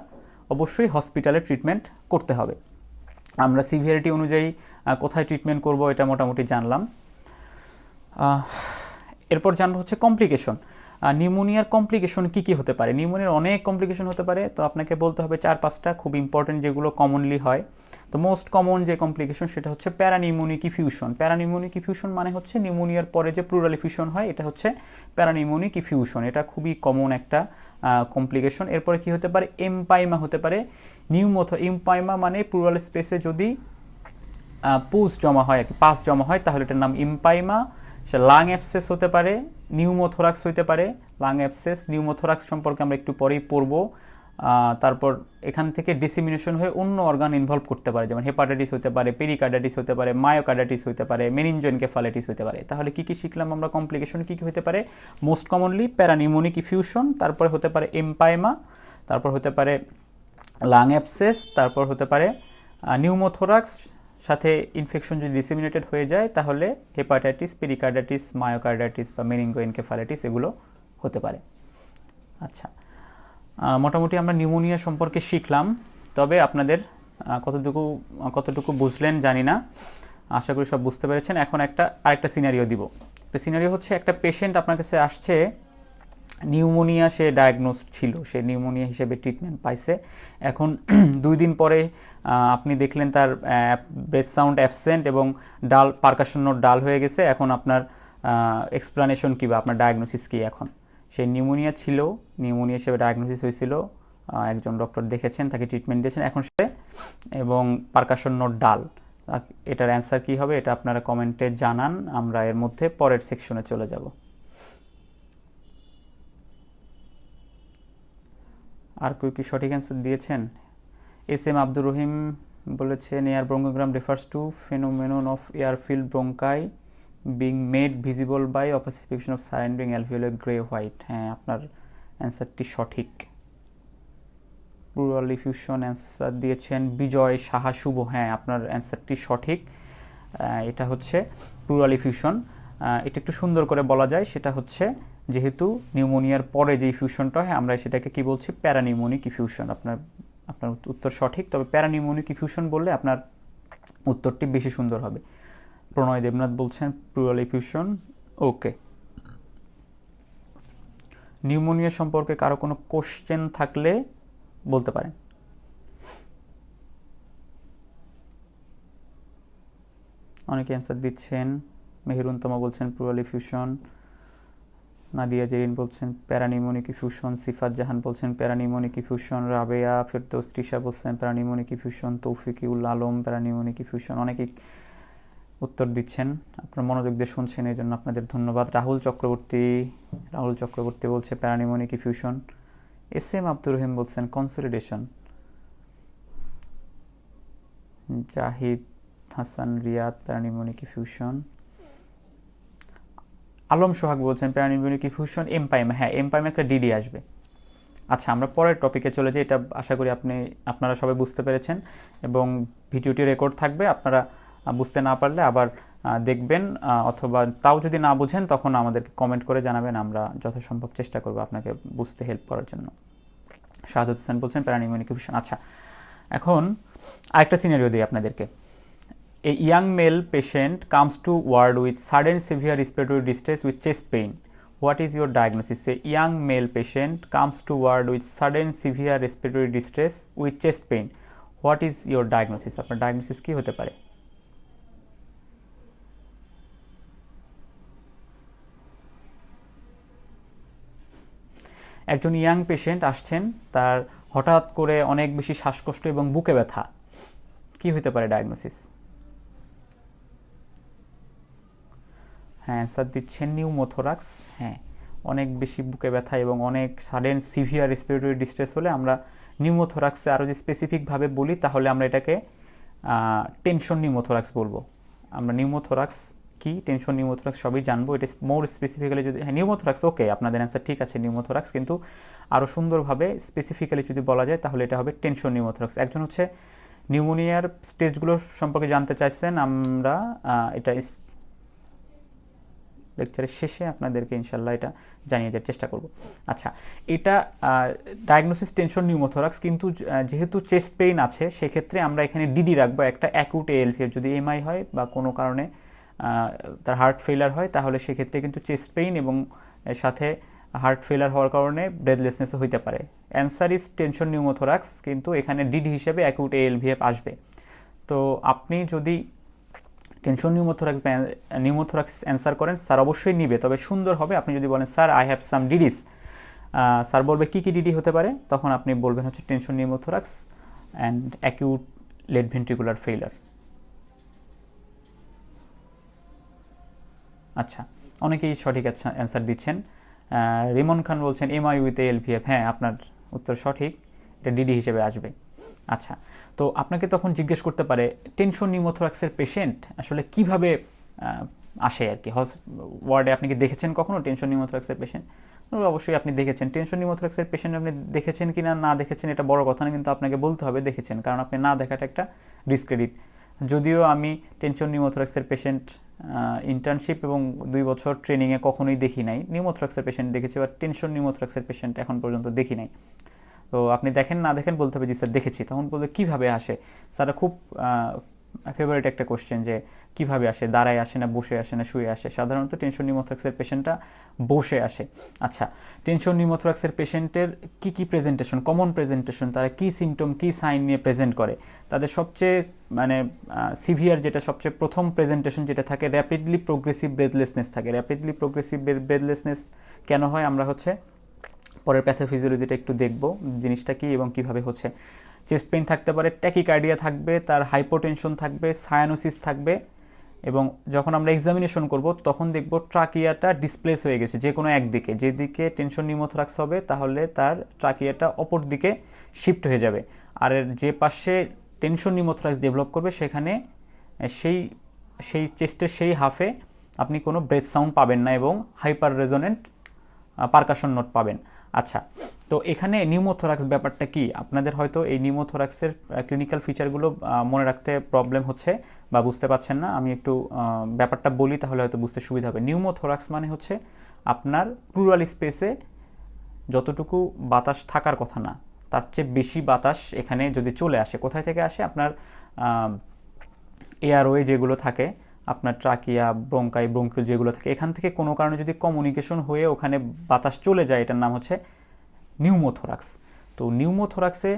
অবশ্যই হসপিটালে ট্রিটমেন্ট করতে হবে। আমরা সিভিয়ারিটি অনুযায়ী কোথায় ট্রিটমেন্ট করব এটা মোটামুটি জানলাম। এরপর জানবো হচ্ছে কমপ্লিকেশন। নিউমোনিয়ার কমপ্লিকেশন কি কি হতে পারে। নিউমোনিয়ার অনেক কমপ্লিকেশন হতে পারে, তো আপনাকে বলতে হবে 4-5টা খুব ইম্পর্টেন্ট যেগুলো কমনলি হয়। তো মোস্ট কমন যে কমপ্লিকেশন সেটা হচ্ছে প্যারানিউমোনিক ইফিউশন। প্যারানিউমোনিক ইফিউশন মানে হচ্ছে নিউমোনিয়ার পরে যে প্লুরাল ইফিউশন হয় এটা হচ্ছে প্যারানিউমোনিক ইফিউশন। এটা খুবই কমন একটা কমপ্লিকেশন। এরপরে কি হতে পারে, এমপাইমা হতে পারে। এমপাইমা মানে প্লুরাল স্পেসে যদি পুস জমা হয়, পাস জমা হয় তাহলে এটার নাম এমপাইমা। সে লাং অ্যাবসেস হতে পারে, নিউমোথোরাক্স হতে পারে। লাং অ্যাবসেস, নিউমোথোরাক্স সম্পর্কে আমরা একটু পরেই পড়ব। তারপর এখান থেকে ডিসেমিনেশন হয়ে অন্য অর্গান ইনভলভ করতে পারে, যেমন হেপাটাইটিস হতে পারে, পেরিকার্ডাইটিস হতে পারে, মায়োকার্ডাইটিস হতে পারে, মেনিনজোএনকেফালাইটিস হতে পারে। তাহলে কি কি শিখলাম আমরা, কমপ্লিকেশন কি কি হতে পারে। মোস্ট কমনলি প্যারানিউমোনিক ইফিউশন, তারপরে হতে পারে এমপাইমা, তারপর হতে পারে লাং অ্যাবসেস, তারপর হতে পারে নিউমোথোরাক্স, সাথে ইনফেকশন যদি ডিসেমিনেটেড হয়ে যায় তাহলে হেপাটাইটিস, পেরিকার্ডাইটিস, মায়োকার্ডাইটিস বা মেনিনগোএনকেফালাইটিস এগুলো হতে পারে। আচ্ছা, মোটামুটি আমরা নিউমোনিয়া সম্পর্কে শিখলাম। তবে আপনাদের কতটুকু বুঝলেন জানি না, আশা করি সব বুঝতে পেরেছেন। এখন আরেকটা সিনারিও দিব। একটা সিনারিও হচ্ছে, একটা পেশেন্ট আপনার কাছে আসছে নিউমোনিয়া সে ডায়াগনোজ ছিল, সে নিউমোনিয়া হিসেবে ট্রিটমেন্ট পাইছে। এখন 2 দিন পরে আপনি দেখলেন তার ব্রেথ সাউন্ড অ্যাবসেন্ট এবং ডাল পারকাশন নোট ডাল হয়ে গেছে। এখন আপনার এক্সপ্লানেশন কী বা আপনার ডায়াগনোসিস কী? এখন সে নিউমোনিয়া ছিল, নিউমোনিয়া হিসেবে ডায়াগনোসিস হয়েছিল, একজন ডক্টর দেখেছেন, তাকে ট্রিটমেন্ট দিয়েছেন, এখন সে এবং পারকাশন নোট ডাল। এটার অ্যান্সার কী হবে এটা আপনারা কমেন্টে জানান, আমরা এর মধ্যে পরের সেকশনে চলে যাব। আর কেউ কি সঠিক অ্যান্সার দিয়েছেন? এস এম আব্দুর রহিম বলেছেন air bronchogram refers to phenomenon of air filled bronchi being made visible by opacification of surrounding alveolar grey white. হ্যাঁ, আপনার অ্যান্সারটি সঠিক। প্লুরাল ডিফিউশন অ্যান্সার দিয়েছেন বিজয় সাহা শুভ। হ্যাঁ, আপনার অ্যান্সারটি সঠিক। এটা হচ্ছে প্লুরাল ডিফিউশন। এটা একটু সুন্দর করে বলা যায়, সেটা হচ্ছে যেহেতু নিউমোনিয়ার পরে যে ইফিউশনটা হয় আমরা সেটাকে কি বলছি? প্যারানিউমোনিক ইফিউশন। আপনার উত্তর সঠিক, তবে প্যারানিউমোনিক ইফিউশন বললে আপনার উত্তরটি বেশি সুন্দর হবে। প্রণয় দেবনাথ বলছেন প্লুরাল ইফিউশন। ওকে, নিউমোনিয়া সম্পর্কে কারো কোনো কোশ্চেন থাকলে বলতে পারেন। অনেকে অ্যান্সার দিচ্ছেন। মেহেরুন্তমা বলছেন প্লুরাল ইফিউশন, নাদিয়া জেরিন বলছেন প্যারানিউমোনিক ইফিউশন, সিফাত জাহান বলছেন প্যারানিউমোনিক ইফিউশন, রাবেয়া ফেরদৌস তৃষা বলছেন প্যারানিউমোনিক ইফিউশন, তৌফিকুল আলম প্যারানিউমোনিক ইফিউশন। অনেকেই উত্তর দিচ্ছেন, আপনারা মনোযোগ দিয়ে শুনছেন, এই জন্য আপনাদের ধন্যবাদ। রাহুল চক্রবর্তী বলছে প্যারানিউমোনিক ইফিউশন। এস এম আব্দুর রহিম বলছেন কনসলিডেশন। জাহিদ হাসান রিয়াদ প্যারানিউমোনিক ইফিউশন। আলম সোহাগ বলছেন প্যারানিউমোনিক ইফিউশন এমপাইম। হ্যাঁ, এমপাইমে একটা ডিডি আসবে। আচ্ছা, আমরা পরের টপিকে চলে যাই। এটা আশা করি আপনারা সবাই বুঝতে পেরেছেন এবং ভিডিওটি রেকর্ড থাকবে। আপনারা বুঝতে না পারলে আবার দেখবেন, অথবা তাও যদি না বুঝেন তখন আমাদেরকে কমেন্ট করে জানাবেন, আমরা যথাসম্ভব চেষ্টা করব আপনাকে বুঝতে হেল্প করার জন্য। শাহাদত হোসেন বলছেন প্যারানিউমোনিক ইফিউশন। আচ্ছা, এখন আরেকটা সিনারিও দিই আপনাদেরকে। A young male patient comes to ward with sudden severe respiratory distress with chest pain. What is your diagnosis? A young male patient comes to ward with sudden severe respiratory distress with chest pain. What is your diagnosis? আপনার diagnosis কি হতে পারে? একজন young patient আসছেন, তার হঠাৎ করে অনেক বেশি শ্বাসকষ্ট এবং বুকে ব্যথা। কি হতে পারে ডায়াগনোসিস? হ্যাঁ, অ্যান্সার দিচ্ছেন নিউমোথোরাক্স। হ্যাঁ, অনেক বেশি বুকে ব্যথা এবং অনেক সাডেন সিভিয়ার রেসপিরেটরি ডিস্ট্রেস হলে আমরা নিউমোথোরাক্সে আরও যে স্পেসিফিকভাবে বলি তাহলে আমরা এটাকে টেনশন নিউমোথোরাক্স বলবো। আমরা নিউমোথোরাক্স কি, টেনশন নিউমোথোরাক্স সবই জানবো। এটা মোর স্পেসিফিক্যালি যদি নিউমোথোরাক্স, ওকে, আপনাদের অ্যান্সার ঠিক আছে নিউমোথোরাক্স, কিন্তু আরও সুন্দরভাবে স্পেসিফিক্যালি যদি বলা যায় তাহলে এটা হবে টেনশন নিউমোথোরাক্স। একজন হচ্ছে নিউমোনিয়ার স্টেজগুলো সম্পর্কে জানতে চাইছেন, আমরা এটা লেকচারের শেষে আপনাদেরকে ইনশাল্লাহ এটা জানিয়ে দেওয়ার চেষ্টা করব। আচ্ছা, এটা ডায়াগনোসিস টেনশন নিউমোথোরাক্স, কিন্তু যেহেতু চেস্ট পেইন আছে সেক্ষেত্রে আমরা এখানে ডিডি রাখবো একটা অ্যাকুট এএলভিএফ। যদি এমআই হয় বা কোনো কারণে তার হার্ট ফেলার হয় তাহলে সেক্ষেত্রে কিন্তু চেস্ট পেইন এবং এর সাথে হার্ট ফেলার হওয়ার কারণে ব্রেথলেসনেসও হইতে পারে। অ্যান্সার ইজ টেনশন নিউমোথোরাক্স, কিন্তু এখানে ডিডি হিসেবে অ্যাকুট এএলভিএফ আসবে। তো আপনি যদি টেনশন নিউমোথোরাক্স অ্যান্সার করেন, স্যার অবশ্যই নিবে, তবে সুন্দর হবে আপনি যদি বলেন sir I have some DDs, sir বলবে কী কী ডিডি হতে পারে, তখন আপনি বলবেন হচ্ছে tension pneumothorax and acute left ventricular failure. আচ্ছা, অনেকেই সঠিক অ্যান্সার দিচ্ছেন। রিমন খান বলছেন এমআই উইথ এএলভিএফ। হ্যাঁ, আপনার উত্তর সঠিক, এটা ডিডি হিসেবে আসবে। আচ্ছা, তো আপনাকে তখন জিজ্ঞেস করতে পারে টেনশন নিউমোথোরাক্সের পেশেন্ট আসলে কিভাবে আসে আর কি, ওয়ার্ডে আপনি কি দেখেছেন কখনো টেনশন নিউমোথোরাক্সের পেশেন্ট? অবশ্যই আপনি দেখেছেন। টেনশন নিউমোথোরাক্সের পেশেন্ট আপনি দেখেছেন কি না দেখেছেন এটা বড় কথা না, কিন্তু আপনাকে বলতে হবে দেখেছেন, কারণ আপনি না দেখাটা একটা ডিসক্রেডিট। যদিও আমি টেনশন নিউমোথোরাক্সের পেশেন্ট ইন্টার্নশিপ এবং 2 বছর ট্রেনিংয়ে কখনোই দেখি নাই। নিউমোথোরাক্সের পেশেন্ট দেখেছি, বা টেনশন নিউমোথোরাক্সের পেশেন্ট এখন পর্যন্ত দেখি নাই। তো আপনি দেখেন না দেখেন বলতে হবে জি স্যার দেখেছি, তখন বলতে কীভাবে আসে? স্যার খুব ফেভারিট একটা কোশ্চেন যে কিভাবে আসে, দাঁড়ায় আসে না বসে আসে না শুয়ে আসে। সাধারণত টেনশন নিউমোথ্রাক্সের পেশেন্টটা বসে আসে। আচ্ছা, টেনশন নিউমোথ্রাক্সের পেশেন্টের কি কি প্রেজেন্টেশন, কমন প্রেজেন্টেশন, তারা কি সিমটম কি সাইন নিয়ে প্রেজেন্ট করে? তাদের সবচেয়ে মানে সিভিয়ার যেটা সবচেয়ে প্রথম প্রেজেন্টেশন যেটা থাকে, র্যাপিডলি প্রোগ্রেসিভ ব্রেথলেসনেস থাকে। র্যাপিডলি প্রোগ্রেসিভ ব্রেথলেসনেস কেন হয় আমরা হচ্ছে পরের প্যাথোফিজিওলজিটা একটু দেখব জিনিসটা কি এবং কিভাবে হচ্ছে। চেস্ট পেইন থাকতে পারে, ট্যাকিকার্ডিয়া থাকবে, তার হাইপোটেনশন থাকবে, সায়ানোসিস থাকবে, এবং যখন আমরা এক্সামিনেশন করব তখন দেখব ট্রাকিয়াটা ডিসপ্লেস হয়ে গেছে যে কোনো একদিকে। যেদিকে টেনশন নিউমোথ্রাক্স হবে তাহলে তার ট্রাকিয়াটা অপর দিকে শিফট হয়ে যাবে, আর যে পাশে টেনশন নিউমোথ্রাক্স ডেভেলপ করবে সেখানে সেই সেই চেস্টের সেই হাফে আপনি কোনো ব্রেথ সাউন্ড পাবেন না এবং হাইপার রেজোনেন্ট পারকাশন নোট পাবেন। আচ্ছা, তো এখানে নিউমোথোরাক্স ব্যাপারটা কি? আপনাদের হয়তো এই নিউমোথোরাক্সের ক্লিনিক্যাল ফিচারগুলো মনে রাখতে প্রবলেম হচ্ছে বা বুঝতে পারছেন না। আমি একটু ব্যাপারটা বলি, তাহলে হয়তো বুঝতে সুবিধা হবে। নিউমোথোরাক্স মানে হচ্ছে আপনার প্লুরাল স্পেসে যতটুকু বাতাস থাকার কথা না তার চেয়ে বেশি বাতাস এখানে যদি চলে আসে। কোথায় থেকে আসে? আপনার এয়ারওয়ে যেগুলো থাকে, আপনার ট্রাকিয়া, ব্রঙ্কাই, ব্রঙ্কিউল যেগুলো থাকে, এখান থেকে কোনো কারণে যদি কমিউনিকেশন হয়ে ওখানে বাতাস চলে যায়, এটার নাম হচ্ছে নিউমোথোরাক্স। তো নিউমোথোরাক্সে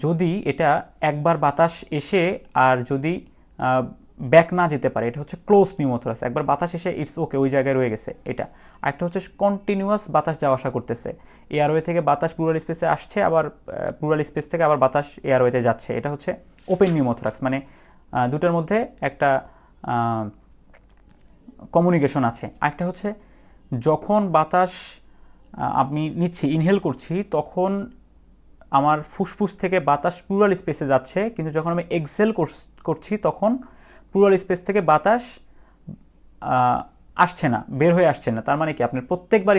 যদি এটা একবার বাতাস এসে আর যদি ব্যাক না যেতে পারে, এটা হচ্ছে ক্লোজ নিউমোথোরাক্স। একবার বাতাস এসে ইটস ওকে, ওই জায়গায় রয়ে গেছে এটা। আরেকটা হচ্ছে কন্টিনিউয়াস বাতাস যাওয়া আসা করতেছে, এয়ারওয়ে থেকে বাতাস প্লুরাল স্পেসে আসছে, আবার প্লুরাল স্পেস থেকে আবার বাতাস এয়ারওয়েতে যাচ্ছে, এটা হচ্ছে ওপেন নিউমোথোরাক্স। মানে দুটার মধ্যে একটা কমিউনিকেশন আছে। আরেকটা হচ্ছে যখন বাতাস আমি নিচ্ছি, ইনহেল করছি, তখন আমার ফুসফুস থেকে বাতাস প্লুরাল স্পেসে যাচ্ছে, কিন্তু যখন আমি এক্সহেল করছি তখন প্লুরাল স্পেস থেকে বাতাস আসছে না, বের হয়ে আসছে না। তার মানে কি? আপনার প্রত্যেকবার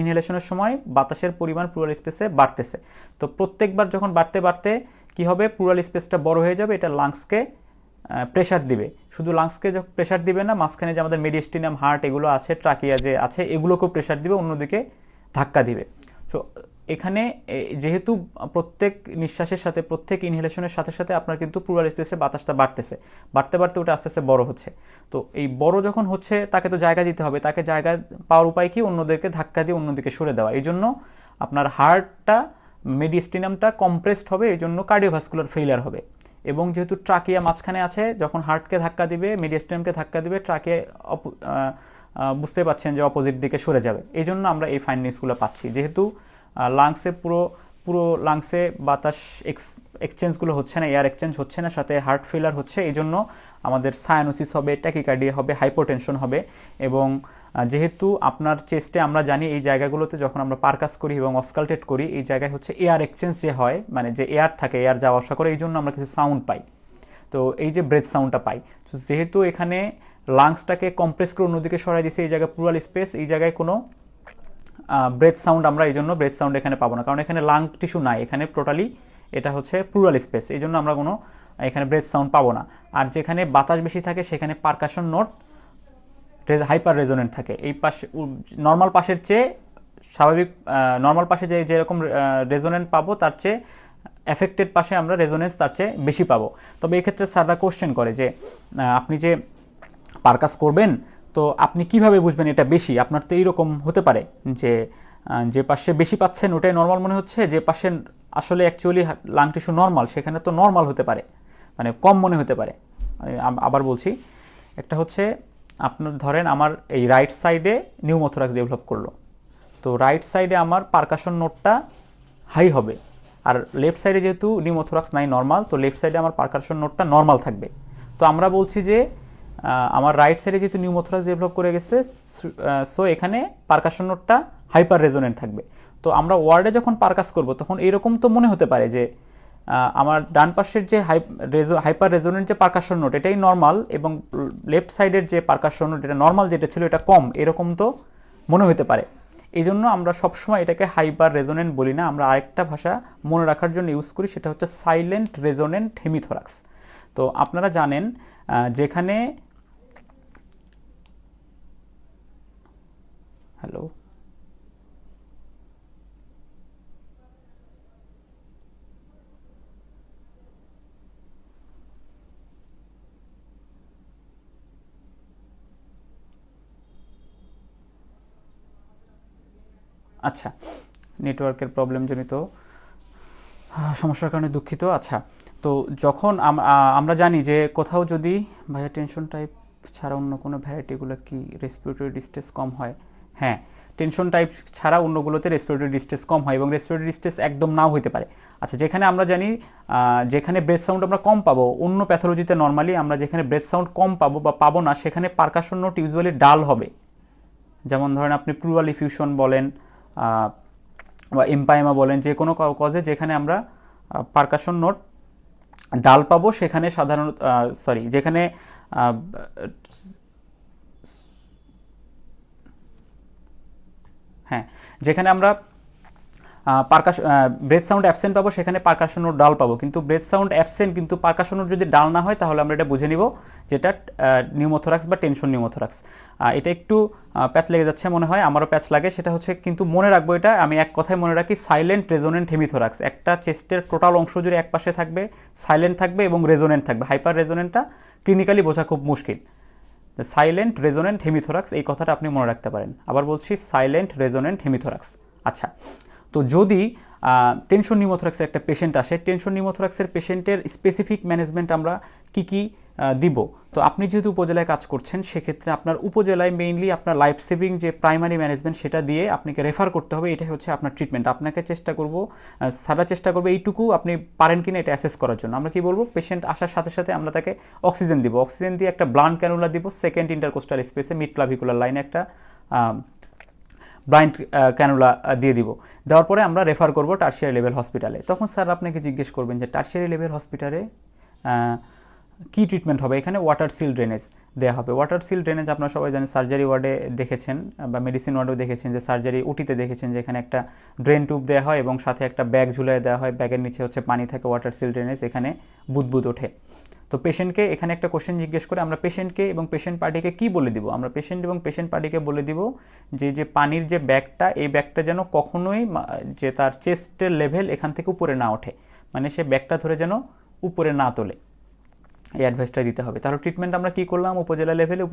ইনহেলেশনের সময় বাতাসের পরিমাণ প্লুরাল স্পেসে বাড়তেছে। তো প্রত্যেকবার যখন বাড়তে বাড়তে কি হবে? প্লুরাল স্পেসটা বড় হয়ে যাবে, এটা লাংসকে প্রেশার দিবে। শুধু লাংসকে যখন প্রেশার দিবে না, মাঝখানে যে আমাদের মেডিস্টিনাম, হার্ট এগুলো আছে, ট্রাকিয়া যে আছে, এগুলোকেও প্রেশার দিবে, অন্যদিকে ধাক্কা দিবে। সো এখানে যেহেতু প্রত্যেক নিঃশ্বাসের সাথে, প্রত্যেক ইনহেলেশনের সাথে সাথে আপনার কিন্তু প্লুরাল স্পেসে বাতাসটা বাড়তেছে, বাড়তে বাড়তে ওটা আস্তে আস্তে বড় হচ্ছে। তো এই বড় যখন হচ্ছে তাকে তো জায়গা দিতে হবে, তাকে জায়গা পাওয়ার উপায় কি? অন্যদেরকে ধাক্কা দিয়ে অন্যদিকে সরে দেওয়া। এই জন্য আপনার হার্টটা, মেডিস্টিনামটা কম্প্রেসড হবে, এই জন্য কার্ডিওভাস্কুলার ফেইলিয়ার হবে। এবং যেহেতু ট্রাকিয়া মাঝখানে আছে, যখন হার্টকে ধাক্কা দিবে, মেডিস্টিনামকে ধাক্কা দিবে, ট্রাকিয়া বুঝতে পাচ্ছেন যে অপোজিট দিকে সরে যাবে। এই জন্য আমরা এই ফাইন্ডিংসগুলো পাচ্ছি। যেহেতু লাংসে পুরো লাংসে বাতাস এক্সচেঞ্জগুলো হচ্ছে না, এয়ার এক্সচেঞ্জ হচ্ছে না, সাথে হার্ট ফেলার হচ্ছে, এই জন্য আমাদের সায়ানোসিস হবে, ট্যাকিকার্ডিয়া হবে, হাইপোটেনশন হবে। এবং যেহেতু আপনার চেস্টে আমরা জানি এই জায়গাগুলোতে যখন আমরা পারকাস করি এবং অস্কালটেট করি, এই জায়গায় হচ্ছে এয়ার এক্সচেঞ্জ যে হয়, মানে যে এয়ার থাকে, এয়ার যাওয়া আসা করে, এই জন্য আমরা কিছু সাউন্ড পাই। তো এই যে ব্রেথ সাউন্ডটা পাই, তো যেহেতু এখানে লাংসটাকে কম্প্রেস করে অন্যদিকে সরাই দিচ্ছে, এই জায়গায় প্লুরাল স্পেস, এই জায়গায় কোনো ব্রেথ সাউন্ড আমরা এই জন্য ব্রেথ সাউন্ড এখানে পাবো না, কারণ এখানে লাং টিস্যু নাই, এখানে টোটালি এটা হচ্ছে প্লুরাল স্পেস, এই জন্য আমরা কোনো এখানে ব্রেথ সাউন্ড পাবো না। আর যেখানে বাতাস বেশি থাকে সেখানে পারকাশন নোট হাইপার রেজোনেন্ট থাকে। এই পাশে নর্মাল পাশের চেয়ে স্বাভাবিক নর্মাল পাশে যেরকম রেজোনেন্ট পাবো তার চেয়ে এফেক্টেড পাশে আমরা রেজোনেন্স তার চেয়ে বেশি পাবো। তবে এক্ষেত্রে স্যাররা কোশ্চেন করে যে আপনি যে পারকাস করবেন, তো আপনি কিভাবে বুঝবেন এটা বেশি? আপনার তো এইরকম হতে পারে যে যে পাশে বেশি পাচ্ছেন ওটাই নর্মাল মনে হচ্ছে, যে পাশে আসলে অ্যাকচুয়ালি লাং টিস্যু নর্মাল সেখানে তো নর্মাল হতে পারে, মানে কম মনে হতে পারে। আবার বলছি, একটা হচ্ছে আপনার ধরেন আমার এই রাইট সাইডে নিউমোথোরাক্স ডেভেলপ করলো, তো রাইট সাইডে আমার পারকাশন নোটটা হাই হবে, আর লেফট সাইডে যেহেতু নিউমোথোরাক্স নাই নর্মাল, তো লেফট সাইডে আমার পারকাশন নোটটা নর্মাল থাকবে। তো আমরা বলছি যে আমার রাইট সাইডে যেহেতু নিউমোথোরাক্স ডেভেলপ করে গেছে, সো এখানে পারকাশন নোটটা হাইপার রেজোনেন্ট থাকবে। তো আমরা ওয়ার্ডে যখন পারকাস করব তখন এরকম তো মনে হতে পারে যে আমার ডান পাশের যে হাইপার রেজোনেন্ট যে পারকাশন নোট এটাই নর্মাল, এবং লেফট সাইডের যে পারকাশন নোট এটা নর্মাল যেটা ছিল এটা কম, এরকম তো মনে হতে পারে। এই জন্য আমরা সবসময় এটাকে হাইপার রেজোনেন্ট বলি না, আমরা আরেকটা ভাষা মনে রাখার জন্য ইউজ করি, সেটা হচ্ছে সাইলেন্ট রেজোনেন্ট হেমিথোরাক্স। তো আপনারা জানেন যেখানে হ্যালো আচ্ছা, নেটওয়ার্কের প্রবলেমজনিত সমস্যার কারণে দুঃখিত। আচ্ছা, তো যখন আমরা জানি যে কোথাও যদি ভাইয়া টেনশন টাইপ ছাড়া অন্য কোনো ভ্যারাইটিগুলো কি রেসপিরেটরি ডিস্ট্রেস কম হয়? হ্যাঁ, টেনশন টাইপ ছাড়া অন্যগুলোতে রেসপিরেটরি ডিস্ট্রেস কম হয় এবং রেসপিরেটরি ডিস্ট্রেস একদম নাও হতে পারে। আচ্ছা, যেখানে আমরা জানি যেখানে ব্রেথ সাউন্ড আমরা কম পাবো, অন্য প্যাথোলজিতে নর্মালি আমরা যেখানে ব্রেথ সাউন্ড কম পাবো বা পাবো না, সেখানে পারকাশন নোট ইউজুয়ালি ডাল হবে। যেমন ধরেন আপনি প্লুরাল ইফিউশন বলেন বা এম্পাইমা বলেন, যে কোনো কজে যেখানে আমরা পারকাশন নোট ডাল পাবো, সেখানে সাধারণত যেখানে হ্যাঁ, যেখানে আমরা ব্রেথ সাউন্ড অ্যাবসেন্ট পাবো সেখানে পারকাশন নোট ডাল পাবো। কিন্তু ব্রেথ সাউন্ড অ্যাবসেন্ট কিন্তু পারকাশন নোট যদি ডাল না হয়, তাহলে আমরা এটা বুঝে নিব যেটা নিউমোথোরাক্স বা টেনশন নিউমোথোরাক্স। এটা একটু প্যাচ লেগে যাচ্ছে মনে হয়, আমারও প্যাচ লাগে। সেটা হচ্ছে, কিন্তু মনে রাখবো এটা, আমি এক কথায় মনে রাখি, সাইলেন্ট রেজোনেন্ট হেমিথোরাক্স। একটা চেস্টের টোটাল অংশ জুড়ে এক পাশে থাকবে, সাইলেন্ট থাকবে এবং রেজোনেন্ট থাকবে। হাইপার রেজোনেন্টটা ক্লিনিক্যালি বোঝা খুব মুশকিল। সাইলেন্ট রেজোনেন্ট হেমিথোরাক্স, এই কথাটা আপনি মনে রাখতে পারেন। আবার বলছি, সাইলেন্ট রেজোনেন্ট হেমিথোরাক্স। আচ্ছা, তো যদি টেনশন নিউমোথোরাক্সের একটা পেশেন্ট আসে, টেনশন নিউমোথোরাক্সের পেশেন্টের স্পেসিফিক ম্যানেজমেন্ট আমরা কি দিব? তো আপনি যেহেতু উপজেলায় কাজ করছেন, সেক্ষেত্রে আপনার উপজেলায় মেইনলি আপনার লাইফ সেভিং যে প্রাইমারি ম্যানেজমেন্ট, সেটা দিয়ে আপনাকে রেফার করতে হবে। এটাই হচ্ছে আপনার ট্রিটমেন্ট। আপনাকে সারা চেষ্টা করবো এইটুকু আপনি পারেন কিনা এটা অ্যাসেস করার জন্য। আমরা কি বলবো, পেশেন্ট আসার সাথে সাথে আমরা তাকে অক্সিজেন দিব, অক্সিজেন দিয়ে একটা ব্লান্ট ক্যানুলা দিব সেকেন্ড ইন্টারকোস্টাল স্পেসে, মিড ক্লাভিকুলার লাইনে একটা ব্লাইন্ড ক্যানুলা দিয়ে দিব। দেওয়ার পরে আমরা রেফার করব টার্সিয়ারি লেভেল হসপিটালে। তখন স্যার আপনাকে জিজ্ঞেস করবেন যে টার্সিয়ারি লেভেল হসপিটালে কি ট্রিটমেন্ট হবে? এখানে ওয়াটার সিল ড্রেনেজ দেওয়া হবে। ওয়াটার সিল ড্রেনেজ আপনারা সবাই জানেন, সার্জারি ওয়ার্ডে দেখেছেন বা মেডিসিন ওয়ার্ডেও দেখেছেন, যে সার্জারি ওটিতে দেখেছেন যে এখানে একটা ড্রেন টিউব দেওয়া হয় এবং সাথে একটা ব্যাগ ঝুলিয়ে দেওয়া হয়, ব্যাগের নিচে হচ্ছে পানি থাকে, ওয়াটার সিল ড্রেনেজ, এখানে বুদবুদ ওঠে। তো পেশেন্টকে এখানে একটা কোশ্চেন জিজ্ঞেস করে আমরা পেশেন্টকে এবং পেশেন্ট পার্টিকে কি বলে দিব? আমরা পেশেন্ট এবং পেশেন্ট পার্টিকে বলে দিব যে পানির যে ব্যাগটা, এই ব্যাগটা যেন কখনোই যে তার চেস্টের লেভেল এখান থেকে উপরে না ওঠে, মানে সে ব্যাগটা ধরে যেন উপরে না তোলে, এই অ্যাডভাইসটা দিতে হবে। তাহলে ট্রিটমেন্ট আমরা কী করলাম? উপজেলা লেভেলে